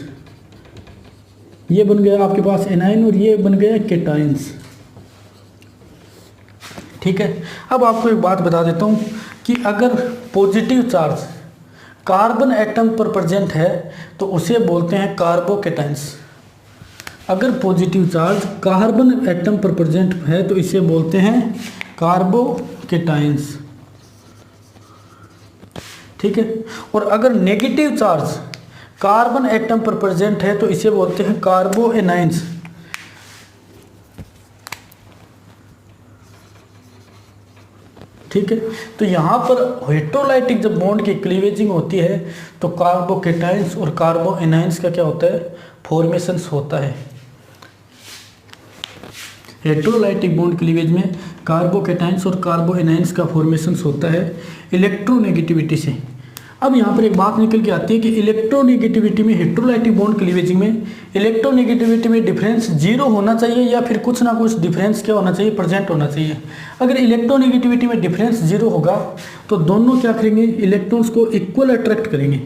ये बन गया आपके पास एनाइन और ये बन गया कैटाइंस, ठीक है। अब आपको एक बात बता देता हूँ कि अगर पॉजिटिव चार्ज कार्बन एटम पर प्रेजेंट है तो उसे बोलते हैं कार्बोकैटाइंस। अगर पॉजिटिव चार्ज कार्बन एटम पर प्रेजेंट है तो इसे बोलते हैं कार्बोकैटाइंस, ठीक है। और अगर नेगेटिव चार्ज कार्बन एटम पर प्रेजेंट है तो इसे बोलते हैं कार्बोएनाइंस। ठीक है। तो यहाँ पर हेटेरोलाइटिक जब बॉन्ड की क्लीवेजिंग होती है तो कार्बोकेटाइंस और कार्बो एनाइंस का क्या होता है, फॉर्मेशंस होता है। हेटेरोलाइटिक बॉन्ड क्लीवेज में कार्बोकेटाइंस और कार्बो एनाइंस का फॉर्मेशंस होता है इलेक्ट्रोनेगेटिविटी से। अब यहाँ पर एक बात निकल के आती है कि इलेक्ट्रोनेगेटिविटी में, हेटेरोलाइटिक बॉन्ड क्लीवेजिंग में इलेक्ट्रोनेगेटिविटी में डिफरेंस जीरो होना चाहिए या फिर कुछ ना कुछ डिफरेंस क्या होना चाहिए, प्रेजेंट होना चाहिए। अगर इलेक्ट्रोनेगेटिविटी में डिफरेंस जीरो होगा तो दोनों क्या करेंगे, इलेक्ट्रॉन्स को इक्वल अट्रैक्ट करेंगे,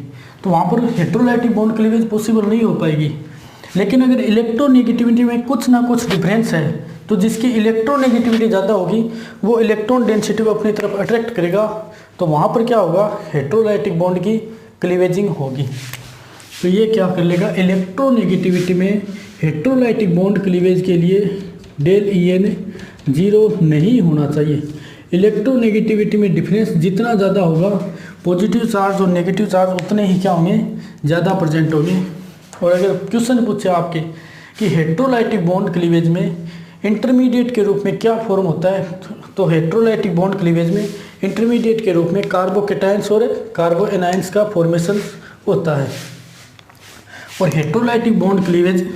तो वहाँ पर हेटेरोलाइटिक बॉन्ड क्लीवेज पॉसिबल नहीं हो पाएगी। लेकिन अगर इलेक्ट्रोनेगेटिविटी में कुछ ना कुछ डिफरेंस है तो जिसकी इलेक्ट्रोनेगेटिविटी ज़्यादा होगी वो इलेक्ट्रॉन डेंसिटी को अपनी तरफ अट्रैक्ट करेगा, तो वहाँ पर क्या होगा, हेटेरोलाइटिक बॉन्ड की क्लीवेजिंग होगी। तो ये क्या कर लेगा, इलेक्ट्रोनेगेटिविटी में हेटेरोलाइटिक बॉन्ड क्लीवेज के लिए डेल EN जीरो नहीं होना चाहिए। इलेक्ट्रोनेगेटिविटी में डिफरेंस जितना ज़्यादा होगा पॉजिटिव चार्ज और नेगेटिव चार्ज उतने ही क्या होंगे, ज़्यादा प्रेजेंट होंगे। और अगर क्वेश्चन पूछे आपके कि हेटेरोलाइटिक बॉन्ड क्लीवेज में इंटरमीडिएट के रूप में क्या फॉर्म होता है, तो हेटेरोलाइटिक बॉन्ड क्लीवेज में इंटरमीडिएट के रूप में कार्बोकेटाइंस और कार्बो एनाइंस का फॉर्मेशन होता है। और हेटेरोलाइटिक बॉन्ड क्लीवेज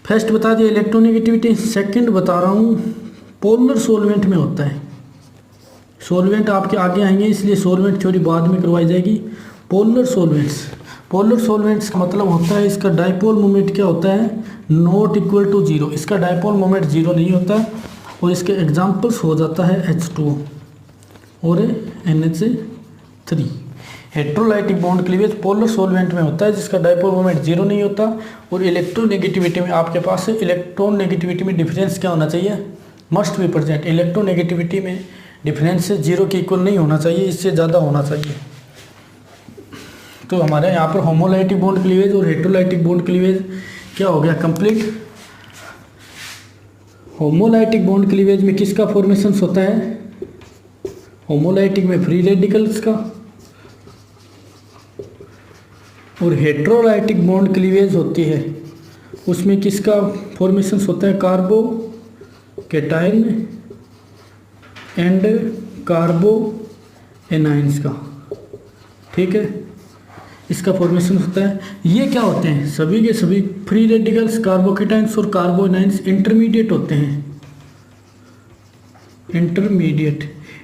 फर्स्ट बता दिया इलेक्ट्रोनेगेटिविटी, सेकंड बता रहा हूँ पोलर सॉल्वेंट में होता है। सॉल्वेंट आपके आगे आएंगे इसलिए सॉल्वेंट थ्योरी बाद में करवाई जाएगी। पोलर सॉल्वेंट्स, पोलर सॉल्वेंट्स का मतलब होता है इसका डाइपोल मोमेंट क्या होता है, नॉट इक्वल टू जीरो। इसका डाइपोल मोमेंट जीरो नहीं होता और इसके एग्जांपल्स हो जाता है H2O और NH3। Heterolytic bond cleavage polar solvent में होता है जिसका डाइपोल मोमेंट जीरो नहीं होता और इलेक्ट्रोनेगेटिविटी में आपके पास इलेक्ट्रॉन नेगेटिविटी में डिफरेंस क्या होना चाहिए, मस्ट बी प्रेजेंट। इलेक्ट्रोनेगेटिविटी में डिफरेंस से जीरो के इक्वल नहीं होना चाहिए, इससे ज़्यादा होना चाहिए। तो हमारे यहाँ पर होमोलाइटिक बॉन्ड क्लीवेज और हेटेरोलाइटिक बॉन्ड क्लीवेज क्या हो गया, कंप्लीट। होमोलाइटिक बॉन्ड क्लीवेज में किसका फॉर्मेशन होता है, होमोलाइटिक में फ्री रेडिकल्स का। और हेटेरोलाइटिक बॉन्ड क्लीवेज होती है उसमें किसका फॉर्मेशन होता है, कार्बोकेटाइन एंड कार्बो एनाइंस का, ठीक है, इसका फॉर्मेशन होता है। ये क्या होते हैं, सभी के सभी फ्री रेडिकल्स कार्बोकेटाइंस और कार्बो एनाइंस इंटरमीडिएट होते हैं।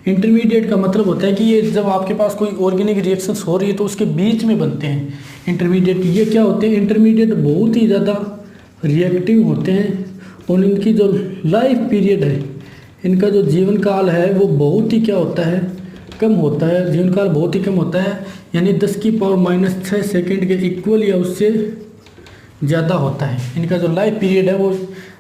इंटरमीडिएट का मतलब होता है कि ये जब आपके पास कोई ऑर्गेनिक रिएक्शंस हो रही है तो उसके बीच में बनते हैं इंटरमीडिएट। ये क्या होते हैं, इंटरमीडिएट बहुत ही ज़्यादा रिएक्टिव होते हैं और इनकी जो लाइफ पीरियड है, इनका जो जीवन काल है वो बहुत ही क्या होता है, कम होता है। जीवन काल बहुत ही कम होता है, यानी 10⁻⁶ सेकेंड के इक्वल या उससे ज़्यादा होता है। इनका जो लाइफ पीरियड है वो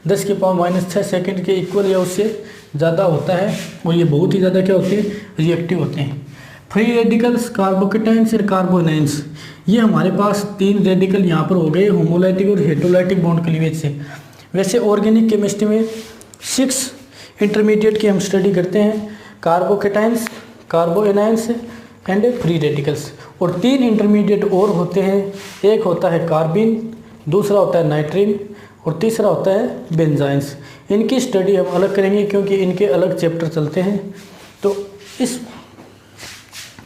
10⁻⁶ सेकेंड के इक्वल या उससे ज़्यादा होता है और ये बहुत ही ज़्यादा क्या होते हैं, रिएक्टिव होते हैं। फ्री रेडिकल्स कार्बोकेटाइंस और कार्बो एनाइंस, ये हमारे पास 3 रेडिकल यहाँ पर हो गए होमोलाइटिक और हेटेरोलाइटिक बॉन्ड क्लीवेज से। वैसे ऑर्गेनिक केमिस्ट्री में 6 इंटरमीडिएट की हम स्टडी करते हैं, carbocations, कार्बो anions and free radicals. और 3 इंटरमीडिएट और होते हैं, एक होता है कार्बिन, दूसरा होता है नाइट्रिन और तीसरा होता है बेंजाइंस। इनकी स्टडी हम अलग करेंगे क्योंकि इनके अलग चैप्टर चलते हैं। तो इस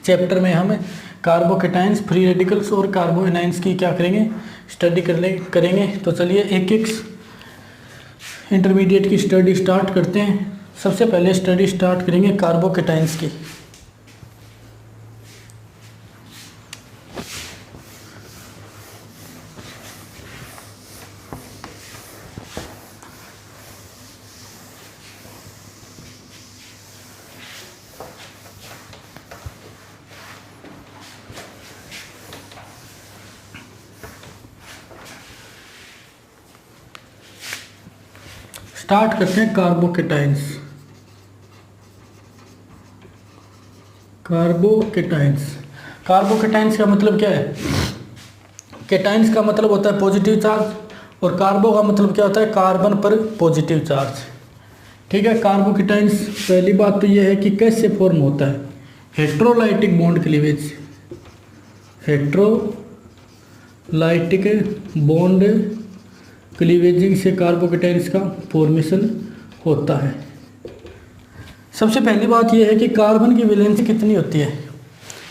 चैप्टर में हम कार्बोकेटाइंस, फ्री रेडिकल्स और कार्बो एनाइंस की क्या करेंगे, स्टडी करेंगे। तो चलिए एक एक इंटरमीडिएट की स्टडी स्टार्ट करते हैं। सबसे पहले स्टडी स्टार्ट करेंगे कार्बोकेटाइंस की। स्टार्ट करते हैं कार्बोकेटाइंस। कार्बोकेटाइंस का मतलब क्या है, केटाइंस का मतलब होता है पॉजिटिव चार्ज और कार्बो का मतलब क्या होता है, कार्बन पर पॉजिटिव चार्ज, ठीक है। कार्बोकेटाइंस पहली बात तो यह है कि कैसे फॉर्म होता है, हेटेरोलाइटिक बॉन्ड क्लीवेज, हेटेरोलाइटिक बॉन्ड क्लीवेजिंग से कार्बोकेटाइंस का फॉर्मेशन होता है। सबसे पहली बात यह है कि कार्बन की वैलेंसी कितनी होती है।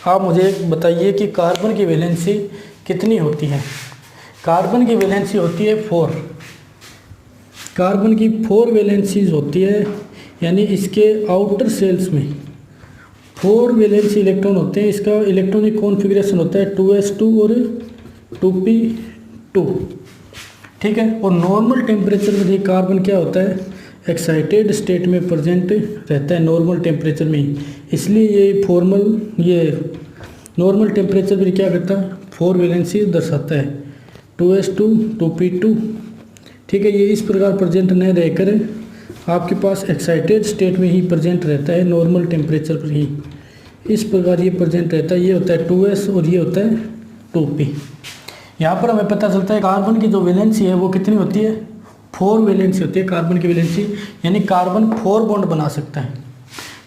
आप मुझे बताइए कि कार्बन की वैलेंसी कितनी होती है। कार्बन की वैलेंसी होती है 4। कार्बन की 4 वैलेंसीज होती है, यानी इसके आउटर सेल्स में 4 वैलेंसी इलेक्ट्रॉन होते हैं। इसका इलेक्ट्रॉनिक कॉन्फ़िगरेशन होता है 2s2 और 2p2, ठीक है। और नॉर्मल टेम्परेचर में ये कार्बन क्या होता है, एक्साइटेड स्टेट में प्रेजेंट रहता है नॉर्मल टेम्परेचर में ही, इसलिए ये नॉर्मल टेम्परेचर में क्या करता है, 4 वैलेंसी दर्शाता है 2s2 2p2, ठीक है। ये इस प्रकार प्रेजेंट न रहकर आपके पास एक्साइटेड स्टेट में ही प्रेजेंट रहता है नॉर्मल टेम्परेचर पर ही, इस प्रकार ये प्रेजेंट रहता है। ये होता है 2s और ये होता है 2p। यहाँ पर हमें पता चलता है कार्बन की जो वैलेंसी है वो कितनी होती है, 4 वैलेंसी होती है कार्बन की वैलेंसी, यानी कार्बन 4 बॉन्ड बना सकता है।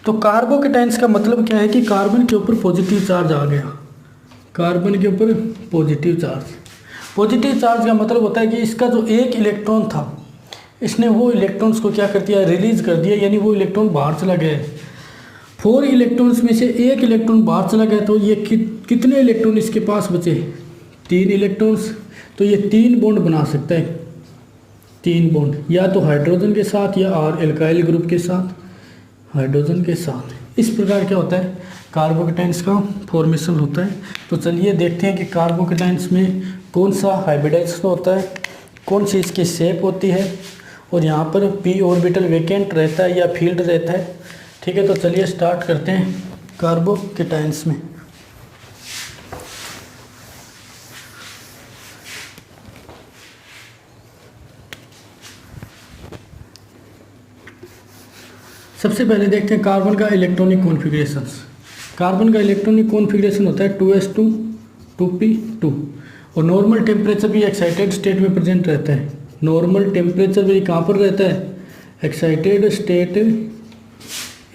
तो कार्बोकेटाइन्स का मतलब क्या है कि कार्बन के ऊपर पॉजिटिव चार्ज आ गया, कार्बन के ऊपर पॉजिटिव चार्ज। पॉजिटिव चार्ज का मतलब होता है कि इसका जो एक इलेक्ट्रॉन था, इसने वो इलेक्ट्रॉन्स को क्या कर दिया, रिलीज कर दिया, यानी वो इलेक्ट्रॉन बाहर चला गया है। 4 इलेक्ट्रॉन्स में से एक इलेक्ट्रॉन बाहर चला गया, तो ये कितने इलेक्ट्रॉन इसके पास बचे, 3 इलेक्ट्रॉन्स। तो ये 3 बॉन्ड बना सकता है, 3 बॉन्ड, या तो हाइड्रोजन के साथ या R एल्काइल ग्रुप के साथ, हाइड्रोजन के साथ। इस प्रकार क्या होता है, कार्बोकेटाइन्स का फॉर्मेशन होता है। तो चलिए देखते हैं कि कार्बोकेटाइन्स में कौन सा हाइब्रिडाइजेशन होता है, कौन सी इसकी शेप होती है, और यहाँ पर p ऑर्बिटल वेकेंट रहता है या फील्ड रहता है, ठीक है। तो चलिए स्टार्ट करते हैं कार्बोकेटाइन्स में। सबसे पहले देखते हैं कार्बन का इलेक्ट्रॉनिक कॉन्फ़िगरेशन। कार्बन का इलेक्ट्रॉनिक कॉन्फ़िगरेशन होता है 2s2 2p2, और नॉर्मल टेम्परेचर भी एक्साइटेड स्टेट में प्रेजेंट रहता है। नॉर्मल टेम्परेचर भी कहाँ पर रहता है, excited state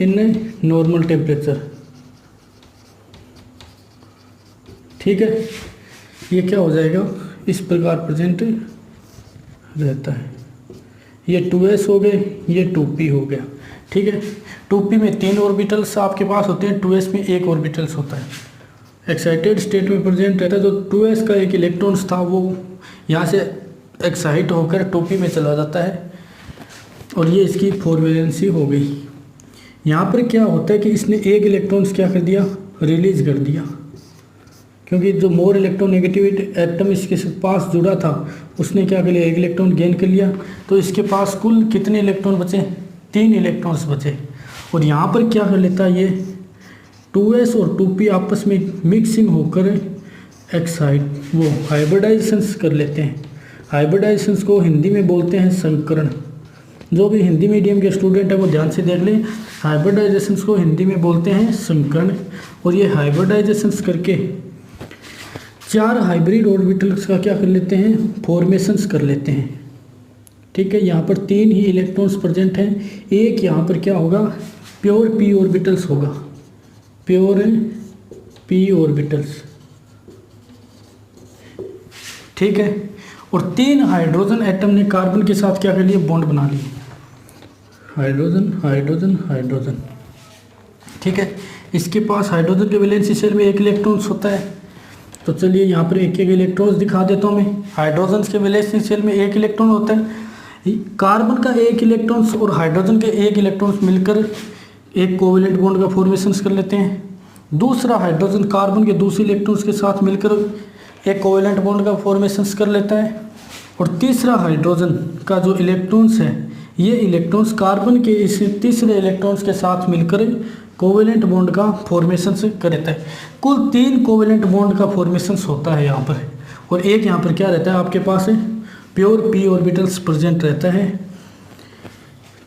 in normal temperature, ठीक है। ये क्या हो जाएगा, इस प्रकार प्रेजेंट रहता है। ये 2s हो गए, ये 2p हो गया, ठीक है। 2p में 3 ऑर्बिटल्स आपके पास होते हैं, 2s में 1 ऑर्बिटल्स होता है। एक्साइटेड स्टेट में प्रेजेंट रहता है, तो 2s का एक इलेक्ट्रॉन्स था वो यहाँ से एक्साइट होकर 2p में चला जाता है, और ये इसकी 4 वैलेंसी हो गई। यहाँ पर क्या होता है कि इसने एक इलेक्ट्रॉन्स क्या कर दिया, रिलीज कर दिया, क्योंकि जो मोर इलेक्ट्रोनेगेटिविटी एटम इसके पास जुड़ा था उसने क्या कर लिया, एक इलेक्ट्रॉन गेन कर लिया। तो इसके पास कुल कितने इलेक्ट्रॉन बचे, 3 इलेक्ट्रॉन्स बचे। और यहाँ पर क्या कर लेता है, ये 2s और 2p आपस में मिक्सिंग होकर वो हाइब्रिडाइजेशंस कर लेते हैं। हाइब्रिडाइजेशंस को हिंदी में बोलते हैं संकरण। जो भी हिंदी मीडियम के स्टूडेंट है वो ध्यान से देख लें, हाइब्रिडाइजेशंस को हिंदी में बोलते हैं संकरण। और ये हाइब्रिडाइजेशंस करके 4 हाइब्रिड ऑर्बिटल्स का क्या कर लेते हैं, फॉर्मेशंस कर लेते हैं, ठीक है। यहाँ पर 3 ही इलेक्ट्रॉन्स प्रेजेंट हैं, एक यहाँ पर क्या होगा, प्योर p ऑर्बिटल्स होगा, प्योर p ऑर्बिटल्स, ठीक है। और 3 हाइड्रोजन एटम ने कार्बन के साथ क्या कर लिए, बॉन्ड बना लिए, हाइड्रोजन हाइड्रोजन हाइड्रोजन, ठीक है। इसके पास हाइड्रोजन के वैलेंसी शेल में 1 इलेक्ट्रॉन्स होता है। तो चलिए यहाँ पर एक इलेक्ट्रॉन्स दिखा देता हूँ मैं। हाइड्रोजन के वैलेंसी शेल में 1 इलेक्ट्रॉन होता है, कार्बन का 1 इलेक्ट्रॉन्स और हाइड्रोजन के 1 इलेक्ट्रॉन्स मिलकर एक कोवेलेंट बॉन्ड का फॉर्मेशन कर लेते हैं। दूसरा हाइड्रोजन कार्बन के दूसरे इलेक्ट्रॉन्स के साथ मिलकर एक कोवेलेंट बॉन्ड का फॉर्मेशन कर लेता है। और तीसरा हाइड्रोजन का जो इलेक्ट्रॉन्स है, ये इलेक्ट्रॉन्स कार्बन के इस तीसरे इलेक्ट्रॉन्स के साथ मिलकर कोवेलेंट बॉन्ड का फॉर्मेशन कर देता है। कुल 3 कोवेलेंट बॉन्ड का फॉर्मेशन होता है यहाँ पर। और एक यहाँ पर क्या रहता है आपके पास है, प्योर p ऑर्बिटल्स प्रेजेंट रहता है।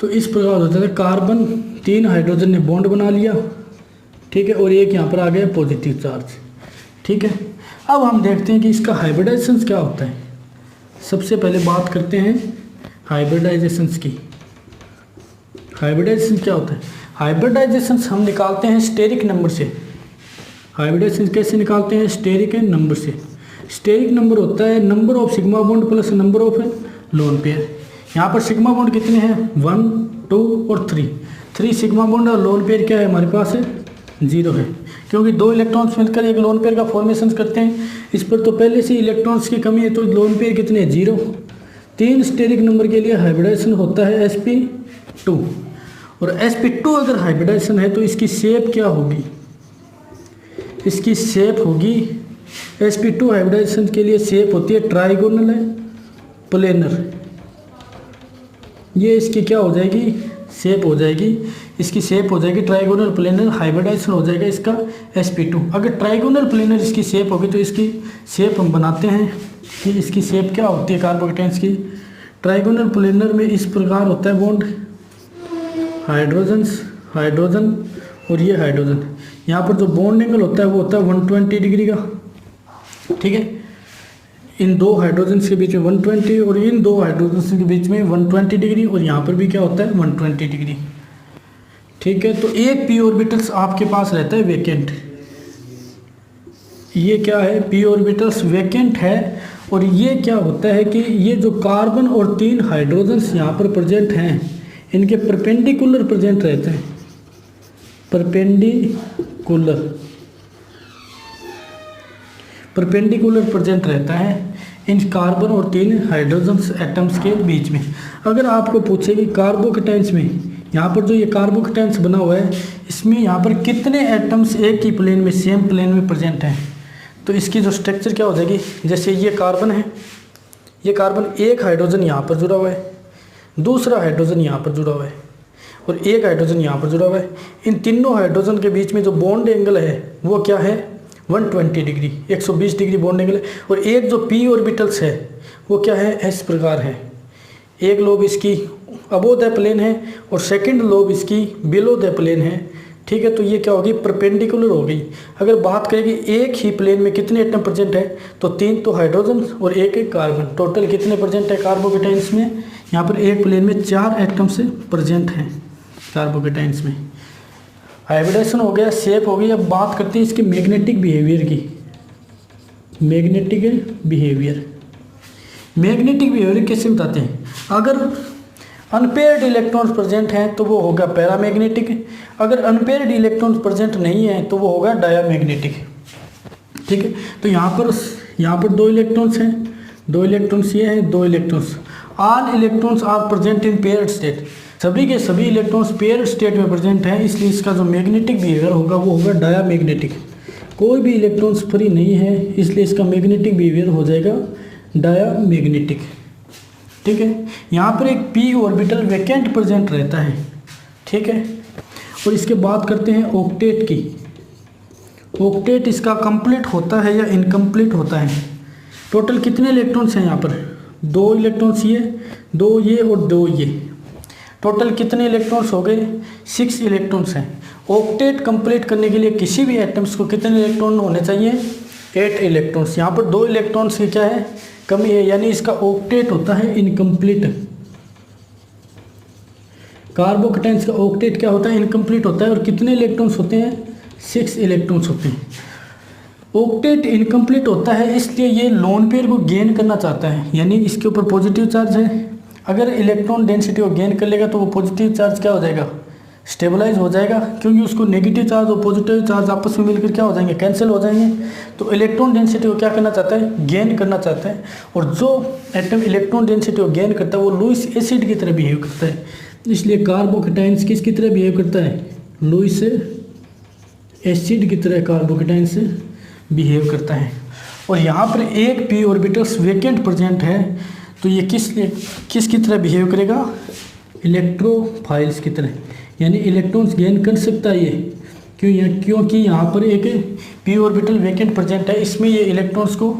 तो इस प्रकार होता है, कार्बन 3 हाइड्रोजन ने बॉन्ड बना लिया, ठीक है, और एक यहाँ पर आ गया पॉजिटिव चार्ज, ठीक है। अब हम देखते हैं कि इसका हाइब्रिडाइजेशन क्या होता है। सबसे पहले बात करते हैं हाइब्रिडाइजेशन की। हाइब्रिडाइजेशन क्या होता है, हाइब्रिडाइजेशन हम निकालते हैं स्टेरिक नंबर से। हाइब्रिडाइजेशन कैसे निकालते हैं, स्टेरिक नंबर से। स्टेरिक नंबर होता है number of sigma bond plus number of lone pair. यहाँ पर सिग्मा बॉन्ड कितने हैं, 1 2 और 3। 3 सिग्मा बॉन्ड और लोन पेयर क्या है हमारे पास है 0 है, क्योंकि 2 इलेक्ट्रॉन्स मिलकर एक लोन पेयर का फॉर्मेशन करते हैं। इस पर तो पहले से इलेक्ट्रॉन्स की कमी है, तो लोन पेयर कितने हैं 0। 3 स्टेरिक नंबर के लिए हाइब्रिडाइजेशन होता है sp2, और sp2 अगर हाइब्रिडाइजेशन है तो इसकी शेप क्या होगी, इसकी शेप होगी sp2 हाइब्रिडाइजेशन के लिए शेप होती है ट्राइगोनल है प्लेनर। ये इसकी क्या हो जाएगी शेप हो जाएगी, इसकी शेप हो जाएगी ट्राइगोनल प्लेनर, हाइब्रिडाइजेशन हो जाएगा इसका sp2। अगर ट्राइगोनल प्लेनर इसकी शेप होगी तो इसकी शेप हम बनाते हैं कि इसकी शेप क्या होती है कार्बोकेटाइंस की। ट्राइगोनल प्लेनर में इस प्रकार होता है बॉन्ड, हाइड्रोजन और ये हाइड्रोजन। यहाँ पर जो बॉन्ड एंगल होता है वो होता है 120 डिग्री का, ठीक है। इन 2 हाइड्रोजन्स के बीच में 120 और इन 2 हाइड्रोजन्स के बीच में 120 डिग्री, और यहाँ पर भी क्या होता है 120 डिग्री, ठीक है। तो एक p ऑर्बिटल्स आपके पास रहता है वेकेंट, ये क्या है p ऑर्बिटल्स वेकेंट है। और ये क्या होता है कि ये जो कार्बन और 3 हाइड्रोजन्स यहाँ पर प्रेजेंट हैं इनके परपेंडिकुलर प्रेजेंट रहते हैं, परपेंडिकुलर प्रेजेंट रहता है इन कार्बन और 3 हाइड्रोजन्स एटम्स के बीच में। अगर आपको पूछे कि कार्बोकेटाइंस में यहाँ पर जो ये कार्बोकेटाइंस बना हुआ है इसमें यहाँ पर कितने एटम्स एक ही प्लेन में सेम प्लेन में प्रेजेंट हैं, तो इसकी जो स्ट्रक्चर क्या हो जाएगी, जैसे ये कार्बन है, ये कार्बन एक हाइड्रोजन यहाँ पर जुड़ा हुआ है, दूसरा हाइड्रोजन यहाँ पर जुड़ा हुआ है और एक हाइड्रोजन यहाँ पर जुड़ा हुआ है। इन तीनों हाइड्रोजन के बीच में जो बॉन्ड एंगल है वो क्या है 120 डिग्री, 120 डिग्री बॉन्ड एंगल है। और एक जो p ऑर्बिटल्स है वो क्या है इस प्रकार है, एक लोब इसकी अबोव द प्लेन है और सेकंड लोब इसकी बिलो द प्लेन है, ठीक है। तो ये क्या होगी परपेंडिकुलर हो गई। अगर बात करें कि एक ही प्लेन में कितने एटम प्रेजेंट है तो 3 तो हाइड्रोजन और एक कार्बन, टोटल कितने प्रेजेंट है कार्बोकेटाइंस में, यहाँ पर एक प्लेन में 4 एटम से प्रेजेंट हैं कार्बोकेटाइंस में। हाइब्रिडाइजेशन हो गया, शेप हो गई। अब बात करते हैं इसके मैग्नेटिक बिहेवियर की। मैग्नेटिक बिहेवियर कैसे बताते हैं, अगर अनपेयर्ड इलेक्ट्रॉन्स प्रेजेंट हैं तो वो होगा पैरामैग्नेटिक, अगर अनपेयर्ड इलेक्ट्रॉन्स प्रेजेंट नहीं है तो वो होगा डायामैग्नेटिक, ठीक है। तो यहाँ पर 2 इलेक्ट्रॉन्स हैं, 2 इलेक्ट्रॉन्स ये हैं, 2 electrons. All electrons are present in paired state, सभी के सभी इलेक्ट्रॉन्स पेयर्ड स्टेट में प्रेजेंट हैं, इसलिए इसका जो मैग्नेटिक बिहेवियर होगा वो होगा डायामैग्नेटिक। कोई भी इलेक्ट्रॉन्स फ्री नहीं है इसलिए इसका मैग्नेटिक बिहेवियर हो जाएगा डायामैग्नेटिक, ठीक है। यहाँ पर एक p ऑर्बिटल वैकेंट प्रेजेंट रहता है, ठीक है। और इसके बात करते हैं ऑक्टेट की। ऑक्टेट इसका कंप्लीट होता है या इनकम्प्लीट होता है। टोटल कितने इलेक्ट्रॉन्स हैं यहाँ पर, 2 इलेक्ट्रॉन्स ये, 2 ये और 2 ये, टोटल कितने इलेक्ट्रॉन्स हो गए 6 इलेक्ट्रॉन्स हैं। ऑक्टेट कंप्लीट करने के लिए किसी भी एटम्स को कितने इलेक्ट्रॉन होने चाहिए 8 इलेक्ट्रॉन्स। यहाँ पर 2 इलेक्ट्रॉन्स की क्या है कमी है, यानी इसका ऑक्टेट होता है इनकम्प्लीट। कार्बोकेटाइंस का ऑक्टेट क्या होता है इनकम्प्लीट होता है। और कितने इलेक्ट्रॉन्स होते हैं 6 इलेक्ट्रॉन्स होते हैं। ऑक्टेट इनकम्प्लीट होता है इसलिए ये लोन पेयर को गेन करना चाहता है, यानी इसके ऊपर पॉजिटिव चार्ज है। अगर इलेक्ट्रॉन डेंसिटी को गेन कर लेगा तो वो पॉजिटिव चार्ज क्या हो जाएगा स्टेबलाइज हो जाएगा, क्योंकि उसको नेगेटिव चार्ज और पॉजिटिव चार्ज आपस में मिलकर क्या हो जाएंगे कैंसिल हो जाएंगे। तो इलेक्ट्रॉन डेंसिटी को क्या करना चाहता है गेन करना चाहता है। और जो एटम इलेक्ट्रॉन डेंसिटी को गेन करता है वो लुईस एसिड की तरह बिहेव करता है, इसलिए कार्बोकेटाइंस किसकी तरह बिहेव करता है लुईस एसिड की तरह कार्बोकेटाइंस बिहेव करता है। और यहाँ पर एक p ऑर्बिटल्स वैकेंट प्रेजेंट है तो ये किसकी तरह बिहेव करेगा इलेक्ट्रोफाइल्स की तरह, यानी इलेक्ट्रॉन्स गेन कर सकता है ये क्योंकि यहाँ पर एक p ऑर्बिटल वैकेंट प्रेजेंट है, इसमें ये इलेक्ट्रॉन्स को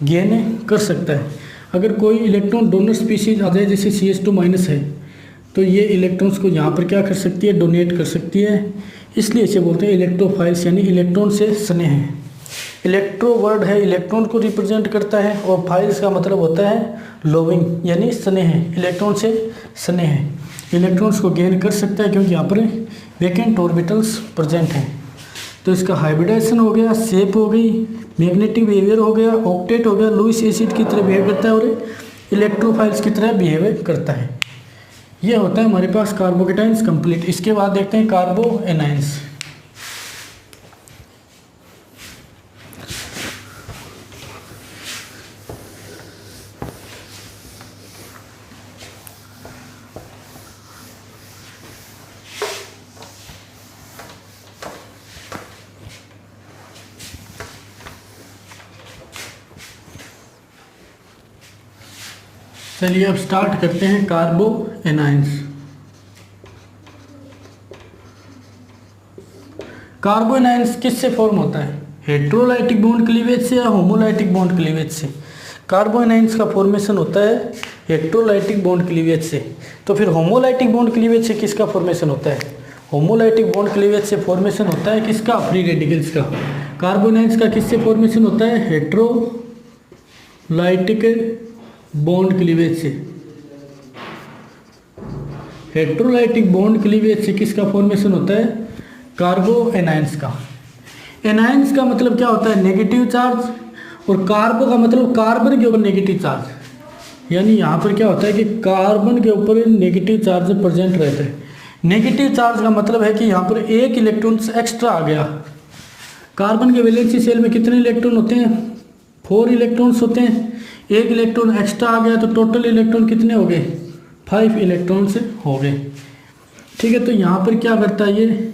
गेन कर सकता है। अगर कोई इलेक्ट्रॉन डोनर स्पीशीज आ जाए जैसे CH2- है तो ये इलेक्ट्रॉन्स को यहाँ पर क्या कर सकती है डोनेट कर सकती है, इसलिए इसे बोलते हैं इलेक्ट्रोफाइल्स, यानी इलेक्ट्रॉन से स्नेह है। इलेक्ट्रो वर्ड है इलेक्ट्रॉन को रिप्रेजेंट करता है और फाइल्स का मतलब होता है लविंग, यानी स्नेह, इलेक्ट्रॉन से स्नेह है, इलेक्ट्रॉन्स को गेन कर सकता है क्योंकि यहाँ पर वैकेंट ऑर्बिटल्स प्रेजेंट हैं। तो इसका हाइब्रिडाइजेशन हो गया, शेप हो गई, मैग्नेटिक बिहेवियर हो गया, ऑक्टेट हो गया, लुईस एसिड की तरह बिहेव करता है और इलेक्ट्रोफाइल्स की तरह बिहेव करता है। ये होता है हमारे पास कार्बोकेटाइंस कंप्लीट। इसके बाद देखते हैं कार्बो एनाइंस। चलिए अब स्टार्ट करते हैं कार्बो एनाइंस। कार्बो एनाइंस किससे फॉर्म होता है? हेट्रोलाइटिक बॉन्ड क्लीवेज से या होमोलाइटिक बॉन्ड क्लीवेज से? कार्बो एनाइंस का फॉर्मेशन होता है हेट्रोलाइटिक बॉन्ड क्लीवेज से। तो फिर होमोलाइटिक बॉन्ड क्लीवेज से किसका फॉर्मेशन होता है? होमोलाइटिक बॉन्ड क्लीवेज से फॉर्मेशन होता है किसका? फ्री रेडिकल्स का। कार्बो एनाइंस का किससे फॉर्मेशन होता है? हेट्रोलाइटिक बॉन्ड क्लीवेज से। हेट्रोलाइटिक बॉन्ड क्लीवेज से किसका फॉर्मेशन होता है? कार्बो एनाइंस का। एनाइंस का मतलब क्या होता है? नेगेटिव चार्ज, और कार्बो का मतलब कार्बन के ऊपर नेगेटिव चार्ज। यानी यहाँ पर क्या होता है कि कार्बन के ऊपर नेगेटिव चार्ज प्रेजेंट रहता है। नेगेटिव चार्ज का मतलब है कि यहाँ पर एक इलेक्ट्रॉन एक्स्ट्रा आ गया। कार्बन के वैलेंसी शेल में कितने इलेक्ट्रॉन होते हैं? 4 इलेक्ट्रॉन्स होते हैं। एक इलेक्ट्रॉन एक्स्ट्रा आ गया तो टोटल इलेक्ट्रॉन कितने हो गए? 5 इलेक्ट्रॉन्स हो गए। ठीक है, तो यहाँ पर क्या करता है, ये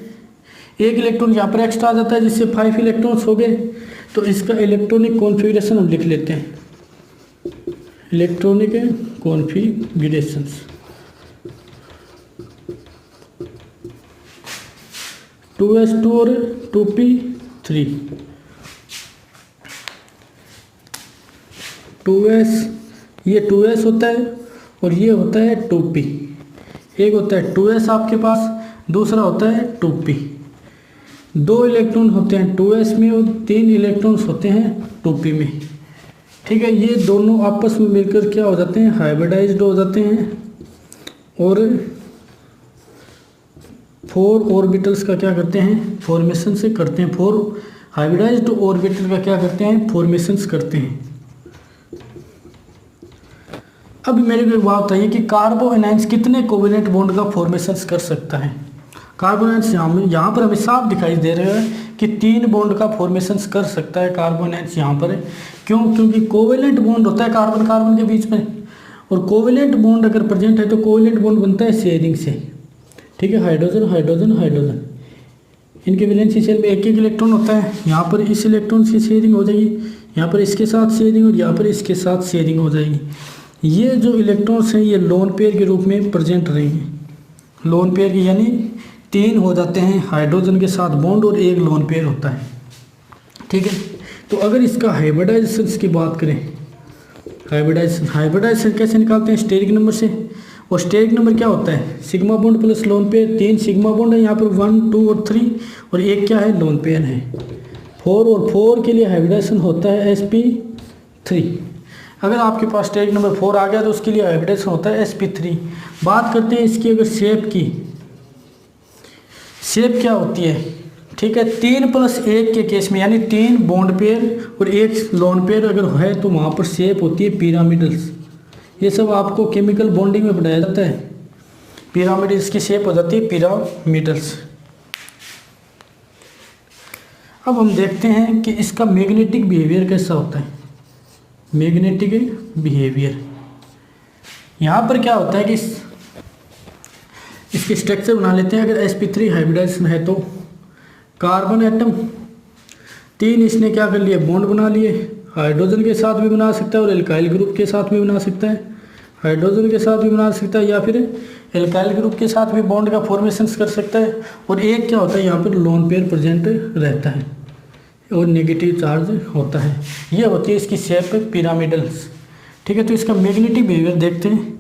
एक इलेक्ट्रॉन यहाँ पर एक्स्ट्रा आ जाता है जिससे 5 इलेक्ट्रॉन्स हो गए। तो इसका इलेक्ट्रॉनिक कॉन्फ़िगरेशन हम लिख लेते हैं, इलेक्ट्रॉनिक कॉन्फ़िगरेशंस। 2s2 और 2p3। 2s, ये 2s होता है और ये होता है 2p। एक होता है 2s आपके पास, दूसरा होता है 2p। 2 इलेक्ट्रॉन होते हैं 2s में और 3 इलेक्ट्रॉन्स होते हैं 2p में। ठीक है, ये दोनों आपस में मिलकर क्या हो जाते हैं? हाइब्रिडाइज्ड हो जाते हैं और 4 ऑर्बिटल्स का क्या करते हैं? फॉर्मेशन से करते हैं। 4 हाइब्रिडाइज्ड ऑर्बिटल का क्या करते हैं? फॉर्मेशंस करते हैं। अब मेरे को एक बात बताइए कि कार्बो एनाइंस कितने कोवेलेंट बॉन्ड का फॉर्मेशंस कर सकता है? कार्बो एनाइंस यहाँ पर हमें साफ दिखाई दे रहा है कि 3 बॉन्ड का फॉर्मेशंस कर सकता है कार्बो एनाइंस यहाँ पर। क्यों? क्योंकि कोवेलेंट बॉन्ड होता है कार्बन कार्बन के बीच में, और कोवेलेंट बॉन्ड अगर प्रेजेंट है तो कोवेलेंट बॉन्ड बनता है शेयरिंग से। ठीक है, हाइड्रोजन हाइड्रोजन हाइड्रोजन, इनके वैलेंसी शेल में एक एक इलेक्ट्रॉन होता है। यहाँ पर इस इलेक्ट्रॉन की शेयरिंग हो जाएगी, यहाँ पर इसके साथ शेयरिंग और यहाँ पर इसके साथ शेयरिंग हो जाएगी। ये जो इलेक्ट्रॉन्स हैं ये लोन पेयर के रूप में प्रेजेंट रहेंगे। लोन पेयर की यानी 3 हो जाते हैं हाइड्रोजन के साथ बॉन्ड और 1 लोन पेयर होता है। ठीक है, तो अगर इसका हाइब्रिडाइजेशन की बात करें, हाइब्रिडाइजेशन कैसे निकालते हैं? स्टेरिक नंबर से। और स्टेरिक नंबर क्या होता है? Sigma bond plus lone pair. 3 sigma bond है यहाँ पर, 1 2 और 3, और एक क्या है? लोन पेयर है 4, और 4 के लिए हाइब्रिडाइजेशन होता है sp3। अगर आपके पास स्टेरिक नंबर 4 आ गया तो उसके लिए हाइब्रिडाइजेशन होता है sp3। बात करते हैं इसकी अगर शेप की, शेप क्या होती है? ठीक है, 3+1 के केस में, यानी 3 बॉन्ड पेयर और 1 लोन पेयर अगर है तो वहाँ पर शेप होती है पिरामिडल्स। ये सब आपको केमिकल बॉन्डिंग में पढ़ाया जाता है। पिरामिडल्स की शेप हो जाती है पिरामिडल्स। अब हम देखते हैं कि इसका मैग्नेटिक बिहेवियर कैसा होता है। मैग्नेटिक बिहेवियर यहाँ पर क्या होता है कि इसके स्ट्रक्चर बना लेते हैं। अगर sp3 हाइब्रिडाइजेशन है तो कार्बन एटम 3 इसने क्या कर लिया? बॉन्ड बना लिए। हाइड्रोजन के साथ भी बना सकता है और एल्काइल ग्रुप के साथ भी बना सकता है। हाइड्रोजन के साथ भी बना सकता है या फिर एल्काइल ग्रुप के साथ भी बॉन्ड का फॉर्मेशन कर सकता है। और एक क्या होता है? यहाँ पर लोन पेयर प्रेजेंट रहता है और नेगेटिव चार्ज होता है। ये होती है इसकी शेप पिरामिडल्स। ठीक है, तो इसका मैग्नेटिक बिहेवियर देखते हैं।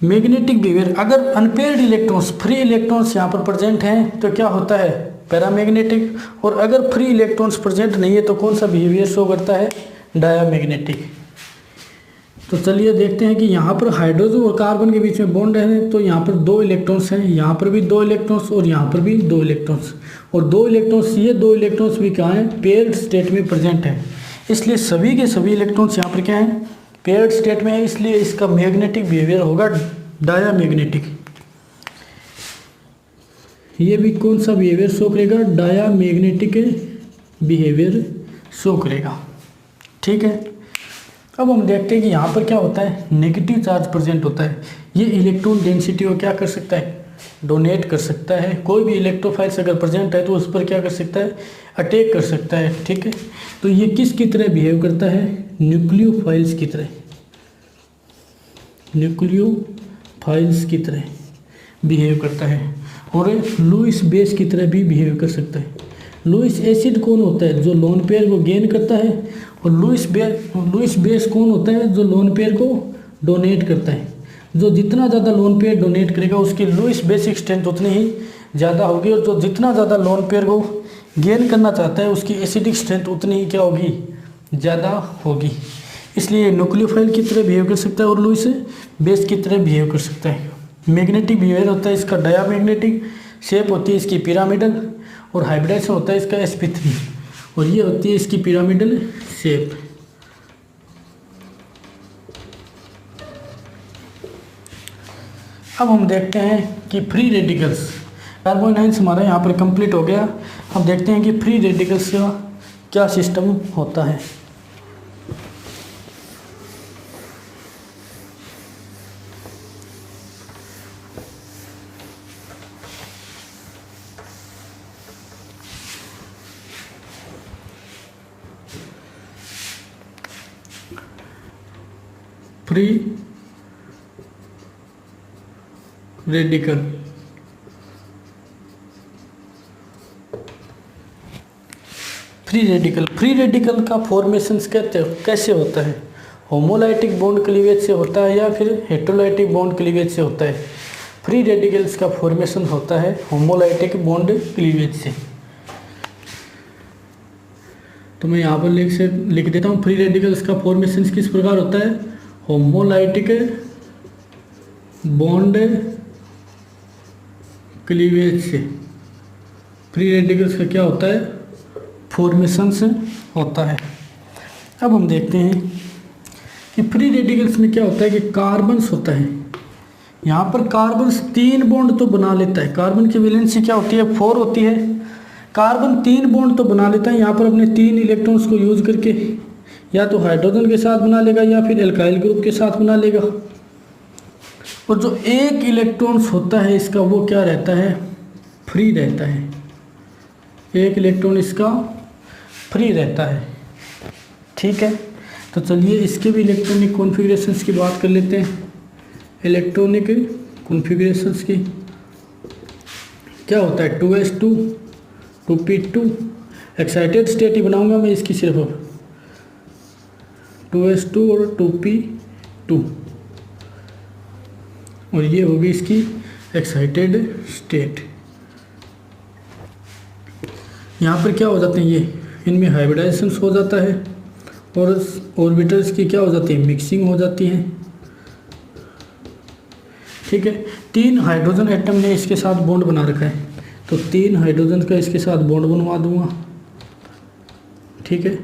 मैग्नेटिक बिहेवियर, अगर अनपेयर्ड इलेक्ट्रॉन्स, फ्री इलेक्ट्रॉन्स यहाँ पर प्रेजेंट हैं तो क्या होता है? पैरामैग्नेटिक। और अगर फ्री इलेक्ट्रॉन्स प्रेजेंट नहीं है तो कौन सा बिहेवियर शो करता है? डायामैग्नेटिक। तो चलिए देखते हैं कि यहाँ पर हाइड्रोजन और कार्बन के बीच में बॉन्ड है तो यहाँ पर 2 इलेक्ट्रॉन्स हैं, यहाँ पर भी 2 इलेक्ट्रॉन्स और यहाँ पर भी 2 इलेक्ट्रॉन्स। और 2 इलेक्ट्रॉन्स, ये 2 इलेक्ट्रॉन्स भी कहाँ हैं? पेयर्ड स्टेट में प्रेजेंट है। इसलिए सभी के सभी इलेक्ट्रॉन्स यहाँ पर क्या हैं? पेयर्ड स्टेट में है। इसलिए इसका मैग्नेटिक बिहेवियर होगा डायामैग्नेटिक, ये भी कौन सा बिहेवियर शो करेगा, डायामैग्नेटिक बिहेवियर शो करेगा। ठीक है, अब हम देखते हैं कि यहाँ पर क्या होता है, नेगेटिव चार्ज प्रेजेंट होता है। ये इलेक्ट्रॉन डेंसिटी को क्या कर सकता है, डोनेट कर सकता है। कोई भी इलेक्ट्रोफाइल्स अगर प्रेजेंट है तो उस पर क्या कर सकता है, अटैक कर सकता है। ठीक है, तो ये किसकी तरह बिहेव करता है, न्यूक्लियोफाइल्स की तरह, न्यूक्लियोफाइल्स की तरह बिहेव करता है। और लुईस बेस की तरह भी बिहेव कर सकता है। लुईस एसिड कौन होता है, जो लोन पेयर को गेन करता है, और लुईस बेस कौन होता है, जो लोन पेयर को डोनेट करता है। जो जितना ज़्यादा लोन पेयर डोनेट करेगा उसकी लुईस बेसिक स्ट्रेंथ उतनी ही ज़्यादा होगी, और जो जितना ज़्यादा लोन पेयर को गेन करना चाहता है उसकी एसिडिक स्ट्रेंथ उतनी ही क्या होगी, ज़्यादा होगी। इसलिए न्यूक्लियोफाइल की तरह बिहेव कर सकता है और लुईस बेस की तरह बिहेव कर सकता है। मैग्नेटिक बिहेवियर होता है इसका डायामैग्नेटिक, शेप होती है इसकी पिरामिडल, और हाइब्रिडाइजेशन होता है इसका sp3, और ये होती है इसकी पिरामिडल शेप। अब हम देखते हैं कि फ्री रेडिकल्स, कार्बन आयंस हमारा यहाँ पर कंप्लीट हो गया। अब देखते हैं कि फ्री रेडिकल्स का क्या सिस्टम होता है। फ्री रेडिकल, फ्री रेडिकल का फॉर्मेशंस कैसे होता है, होमोलाइटिक बॉन्ड क्लीवेज से होता है या फिर हेटेरोलाइटिक बॉन्ड क्लीवेज से होता है। फ्री रेडिकल्स का फॉर्मेशन होता है होमोलाइटिक बॉन्ड क्लीवेज से। तो मैं यहाँ पर लिख देता हूँ, फ्री रेडिकल्स का फॉर्मेशन किस प्रकार होता है, होमोलाइटिक बॉन्ड क्लीवेज से फ्री रेडिकल्स का क्या होता है, फॉर्मेशन से होता है। अब हम देखते हैं कि फ्री रेडिकल्स में क्या होता है कि कार्बन्स होता है। यहाँ पर कार्बन्स 3 बॉन्ड तो बना लेता है, कार्बन की वैलेंसी क्या होती है, 4 होती है। कार्बन 3 बॉन्ड तो बना लेता है यहाँ पर अपने 3 इलेक्ट्रॉन्स को यूज करके, या तो हाइड्रोजन के साथ बना लेगा या फिर एल्काइल ग्रुप के साथ बना लेगा। और जो एक इलेक्ट्रॉन्स होता है इसका वो क्या रहता है, फ्री रहता है। एक इलेक्ट्रॉन इसका फ्री रहता है। ठीक है, तो चलिए इसके भी इलेक्ट्रॉनिक कॉन्फ़िगरेशंस की बात कर लेते हैं। इलेक्ट्रॉनिक कॉन्फ़िगरेशंस की क्या होता है, 2s2 2p2, एक्साइटेड स्टेट ही बनाऊंगा मैं इसकी सिर्फ, 2s2 और 2p2, और ये होगी इसकी एक्साइटेड स्टेट। यहाँ पर क्या हो जाते हैं, ये इनमें हाइब्रिडाइजेशन हो जाता है और ऑर्बिटल्स की क्या हो जाती है, मिक्सिंग हो जाती है। ठीक है, 3 हाइड्रोजन एटम ने इसके साथ बॉन्ड बना रखा है, तो 3 हाइड्रोजन का इसके साथ बॉन्ड बनवा दूंगा। ठीक है,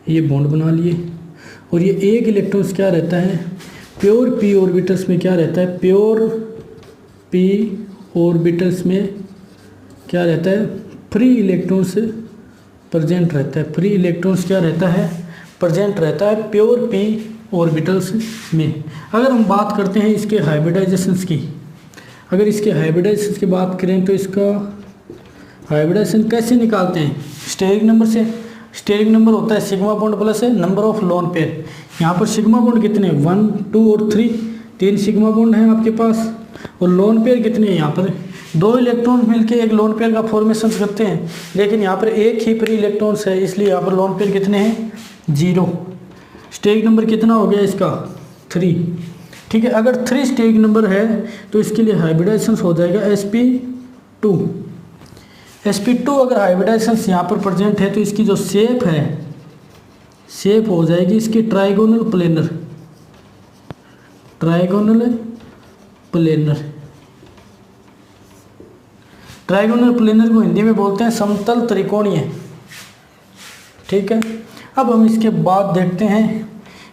ये बॉन्ड बना लिए, और ये एक इलेक्ट्रॉन्स क्या रहता है, प्योर पी ऑर्बिटल्स में क्या रहता है, प्योर पी ऑर्बिटल्स में क्या रहता है, फ्री इलेक्ट्रॉन्स प्रेजेंट रहता है। फ्री इलेक्ट्रॉन्स क्या रहता है, प्रेजेंट रहता है प्योर पी ऑर्बिटल्स में। अगर हम बात करते हैं इसके हाइब्रिडाइजेशंस की, अगर इसके हाइब्रिडाइजेशन की बात करें तो इसका हाइब्रिडाइजेशन कैसे निकालते हैं, स्टेरिक नंबर से। स्टेरिक नंबर होता है सिग्मा बॉन्ड प्लस है नंबर ऑफ लोन पेयर। यहाँ पर सिग्मा बॉन्ड कितने, 1, 2 और 3 सिग्मा बॉन्ड हैं आपके पास, और लोन पेयर कितने हैं, यहाँ पर 2 इलेक्ट्रॉन मिलके एक लोन पेयर का फॉर्मेशन करते हैं, लेकिन यहाँ पर एक ही फ्री इलेक्ट्रॉन्स है, इसलिए यहाँ पर लोन पेयर कितने हैं, 0। स्टेरिक नंबर कितना हो गया इसका, 3। ठीक है, अगर 3 स्टेरिक नंबर है तो इसके लिए हाइब्रिडाइजेशन हो जाएगा sp2। sp2 अगर हाइब्रिडाइजेशन यहाँ पर प्रेजेंट है तो इसकी जो शेप है, शेप हो जाएगी इसकी ट्राइगोनल प्लेनर। ट्राइगोनल प्लेनर को हिंदी में बोलते हैं समतल त्रिकोणीय। ठीक है, अब हम इसके बाद देखते हैं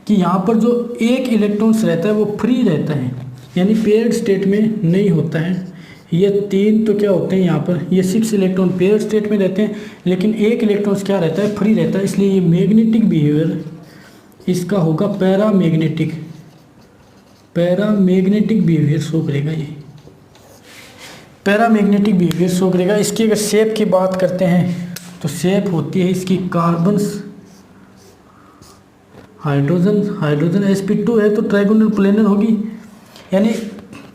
कि यहाँ पर जो एक इलेक्ट्रॉन्स रहता है वो फ्री रहता है। यानी पेयर्ड स्टेट में नहीं होता है। ये 3 तो क्या होते हैं यहाँ पर, ये 6 इलेक्ट्रॉन पेयर्ड स्टेट में रहते हैं, लेकिन 1 इलेक्ट्रॉन क्या रहता है, फ्री रहता है। इसलिए ये मैग्नेटिक बिहेवियर इसका होगा पैरामैग्नेटिक बिहेवियर शो करेगा। ये पैरामैग्नेटिक बिहेवियर शो करेगा। इसकी अगर शेप की बात करते हैं तो शेप होती है इसकी कार्बन्स, हाइड्रोजन sp2 है तो ट्राइगोनल प्लेनर होगी, यानी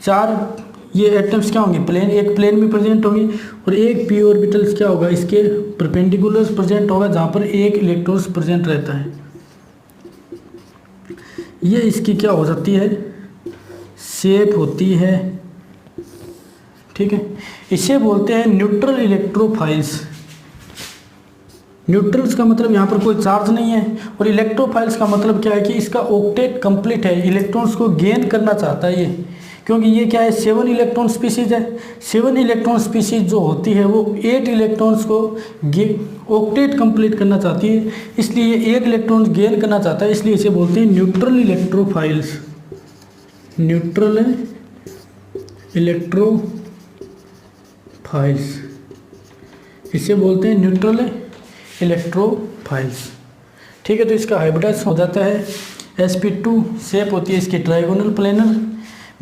4 ये एटम्स क्या होंगे, प्लेन, एक प्लेन में प्रेजेंट होंगी, और एक p ऑर्बिटल्स क्या होगा, इसके परपेंडिकुलर प्रेजेंट होगा जहाँ पर एक इलेक्ट्रॉन प्रेजेंट रहता है। ये इसकी क्या हो जाती है, शेप होती है, ठीक है। इसे बोलते हैं न्यूट्रल इलेक्ट्रोफाइल्स। न्यूट्रल्स का मतलब यहाँ पर कोई चार्ज नहीं है, और इलेक्ट्रोफाइल्स का मतलब क्या है कि इसका ऑक्टेट कंप्लीट है, इलेक्ट्रॉन्स को गेन करना चाहता है ये, क्योंकि ये क्या है 7 इलेक्ट्रॉन स्पीसीज है। 7 इलेक्ट्रॉन स्पीसीज जो होती है वो 8 इलेक्ट्रॉन्स को ऑक्टेट कंप्लीट करना चाहती है, इसलिए 1 इलेक्ट्रॉन गेन करना चाहता है, इसलिए इसे बोलते हैं न्यूट्रल इलेक्ट्रोफाइल्स। न्यूट्रल इलेक्ट्रोफाइल्स, इसे बोलते हैं न्यूट्रल इलेक्ट्रोफाइल्स, ठीक है। तो इसका हाइब्रिडाइज हो जाता है sp2, शेप होती है इसकी ट्राइगोनल प्लेनर,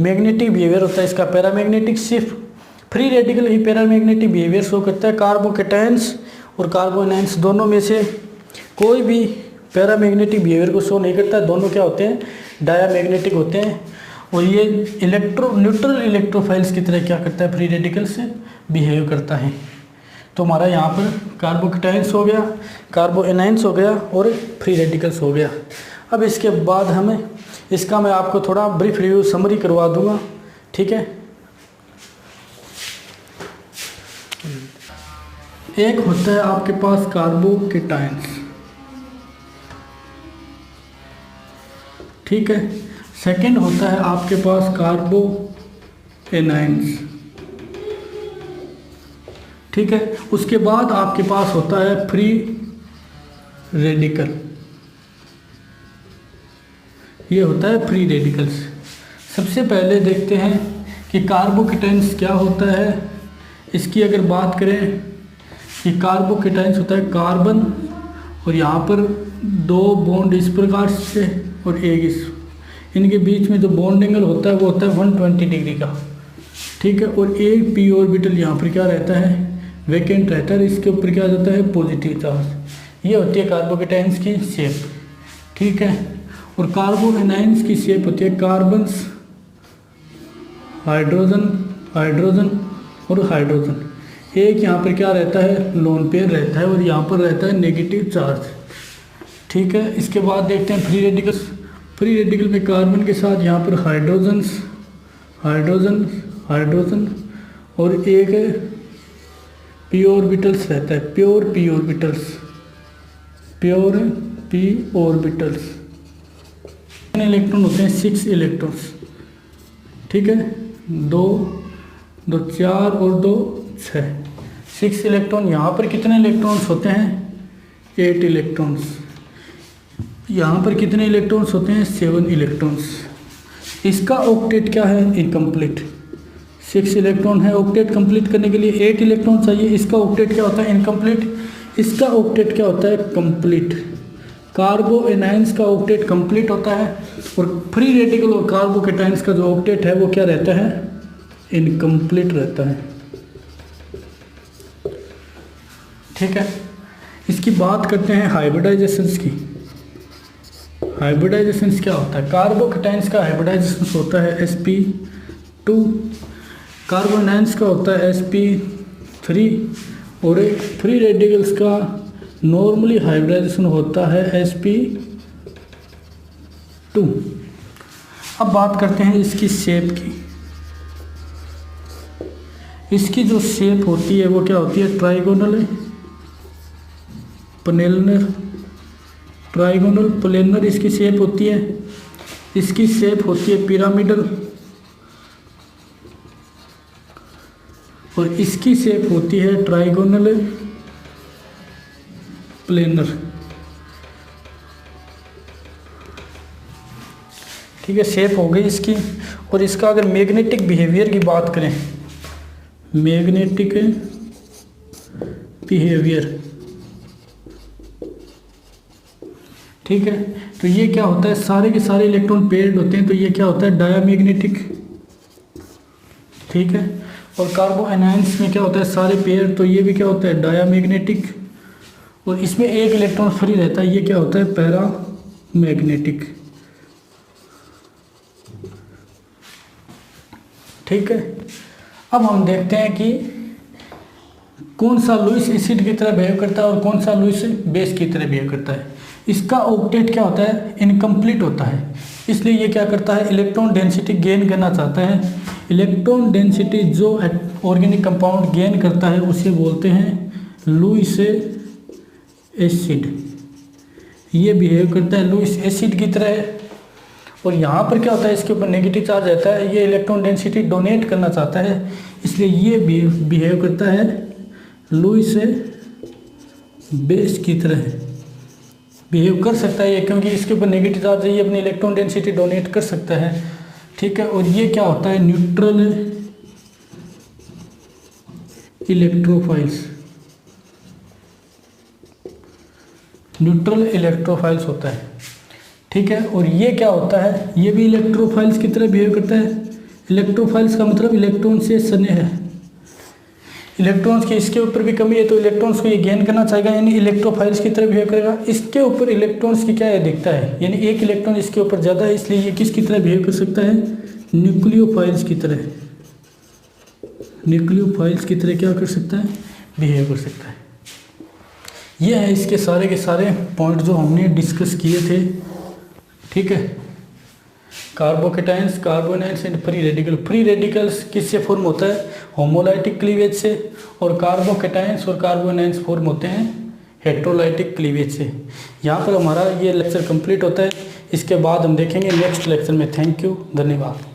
मैग्नेटिक बिहेवियर होता है इसका पैरामैग्नेटिक, सिर्फ फ्री रेडिकल ही पैरामैग्नेटिक बिहेवियर शो करता है। कार्बोकेटायंस और कार्बोएनायंस दोनों में से कोई भी पैरामैग्नेटिक बिहेवियर को शो नहीं करता, दोनों क्या होते हैं, डायामैग्नेटिक होते हैं। और ये न्यूट्रल इलेक्ट्रोफाइल्स की तरह क्या करता है, फ्री रेडिकल से बिहेव करता है। तो हमारा यहाँ पर कार्बोकेटायंस हो गया, कार्बोएनायंस हो गया और फ्री रेडिकल्स हो गया। अब इसके बाद हमें इसका मैं आपको थोड़ा ब्रीफ रिव्यू समरी करवा दूंगा, ठीक है। एक होता है आपके पास कार्बोकेटायंस, ठीक है। सेकंड होता है आपके पास कार्बोएनायंस, ठीक है। उसके बाद आपके पास होता है फ्री रेडिकल, ये होता है फ्री रेडिकल्स। सबसे पहले देखते हैं कि कार्बोकेटायंस क्या होता है। इसकी अगर बात करें कि कार्बोकेटायंस होता है कार्बन, और यहाँ पर 2 बॉन्ड इस प्रकार से और एक इस, इनके बीच में जो बॉन्ड एंगल होता है वो होता है 120 डिग्री का, ठीक है। और एक p ऑर्बिटल यहाँ पर क्या रहता है, वैकेंट रहता है, इसके ऊपर क्या जाता है, पॉजिटिव चार्ज। ये होती है कार्बोकेटायंस की शेप, ठीक है। और कार्बोएनायंस की शेप होती है कार्बन्स, हाइड्रोजन और हाइड्रोजन। एक यहाँ पर क्या रहता है, लोन पेयर रहता है, और यहाँ पर रहता है नेगेटिव चार्ज, ठीक है। इसके बाद देखते हैं फ्री रेडिकल्स। फ्री रेडिकल में कार्बन के साथ यहाँ पर हाइड्रोजन और एक p ऑर्बिटल्स रहता है, प्योर p ऑर्बिटल्स। कितने इलेक्ट्रॉन होते हैं, 6 इलेक्ट्रॉन्स, ठीक है। 2 4 और 2 6, 6 इलेक्ट्रॉन। यहाँ पर कितने इलेक्ट्रॉन्स होते हैं, 8 इलेक्ट्रॉन्स। यहाँ पर कितने इलेक्ट्रॉन्स होते हैं, 7 इलेक्ट्रॉन्स। इसका ऑक्टेट क्या है, इनकम्प्लीट। 6 इलेक्ट्रॉन है, ऑक्टेट कंप्लीट करने के लिए 8 इलेक्ट्रॉन चाहिए। इसका ऑक्टेट क्या होता है, इनकम्प्लीट। इसका ऑक्टेट क्या होता है, कंप्लीट। कार्बोएनायंस का ऑक्टेट कंप्लीट होता है, और फ्री रेडिकल और कार्बोकेटायंस का जो ऑक्टेट है वो क्या रहता है, इनकम्प्लीट रहता है, ठीक है। इसकी बात करते हैं हाइब्रिडाइजेशंस की। हाइब्रिडाइजेशंस क्या होता है, कार्बोकेटायंस का हाइब्रिडाइजेशन होता है sp2, कार्बोएनायंस का होता है sp3, और एक फ्री रेडिकल्स का नॉर्मली हाइब्रिडाइजेशन होता है sp2। अब बात करते हैं इसकी शेप की। इसकी जो शेप होती है वो क्या होती है, ट्राइगोनल प्लेनर इसकी शेप होती है। इसकी शेप होती है पिरामिडल, और इसकी शेप होती है ट्राइगोनल प्लेनर। ठीक है, शेप हो गई इसकी। और इसका अगर मैग्नेटिक बिहेवियर की बात करें, मैग्नेटिक बिहेवियर, ठीक है, तो ये क्या होता है, सारे के सारे इलेक्ट्रॉन पेयर्ड होते हैं, तो ये क्या होता है, डायामैग्नेटिक, ठीक है। और कार्बो एनायंस में क्या होता है, सारे पेयर, तो ये भी क्या होता है, डायामैग्नेटिक। और इसमें एक इलेक्ट्रॉन फ्री रहता है, ये क्या होता है, पैरामैग्नेटिक, ठीक है। अब हम देखते हैं कि कौन सा लुईस एसिड की तरह बिहेव करता है और कौन सा लुईस बेस की तरह बिहेव करता है। इसका ऑक्टेट क्या होता है, इनकम्प्लीट होता है, इसलिए ये क्या करता है, इलेक्ट्रॉन डेंसिटी गेन करना चाहता है। इलेक्ट्रॉन डेंसिटी जो ऑर्गेनिक कंपाउंड गेन करता है उसे बोलते हैं लुईस एसिड। ये बिहेव करता है लुईस एसिड की तरह। और यहाँ पर क्या होता है, इसके ऊपर नेगेटिव चार्ज रहता है, ये इलेक्ट्रॉन डेंसिटी डोनेट करना चाहता है, इसलिए ये बिहेव करता है लुईस बेस की तरह बिहेव कर सकता है ये, क्योंकि इसके ऊपर नेगेटिव चार्ज है, ये अपनी इलेक्ट्रॉन डेंसिटी डोनेट कर सकता है, ठीक है। और ये क्या होता है, न्यूट्रल इलेक्ट्रोफाइल्स, न्यूट्रल इलेक्ट्रोफाइल्स होता है, ठीक है। और ये क्या होता है, ये भी इलेक्ट्रोफाइल्स की तरह बिहेव करता है। इलेक्ट्रोफाइल्स का मतलब इलेक्ट्रॉन से स्नेह है, इलेक्ट्रॉन्स की इसके ऊपर भी कमी है तो इलेक्ट्रॉन्स को ये गेन करना चाहेगा, यानी इलेक्ट्रोफाइल्स की तरह बिहेव करेगा। इसके ऊपर इलेक्ट्रॉन्स की क्या है दिखता है, यानी एक इलेक्ट्रॉन इसके ऊपर ज़्यादा है, इसलिए ये किसकी तरह बिहेव कर सकता है, न्यूक्लियोफाइल्स की तरह, न्यूक्लियोफाइल्स की तरह क्या कर सकता है, बिहेव कर सकता है। ये है इसके सारे के सारे पॉइंट जो हमने डिस्कस किए थे, ठीक है। Carbocations, carbanions and free radical. Free radicals किससे फॉर्म होता है, होमोलाइटिक क्लीवेज से, और कार्बोकेटाइंस और कार्बोनाइंस फॉर्म होते हैं हेट्रोलाइटिक क्लीवेज से। यहाँ पर हमारा ये लेक्चर कंप्लीट होता है, इसके बाद हम देखेंगे नेक्स्ट लेक्चर में। थैंक यू, धन्यवाद।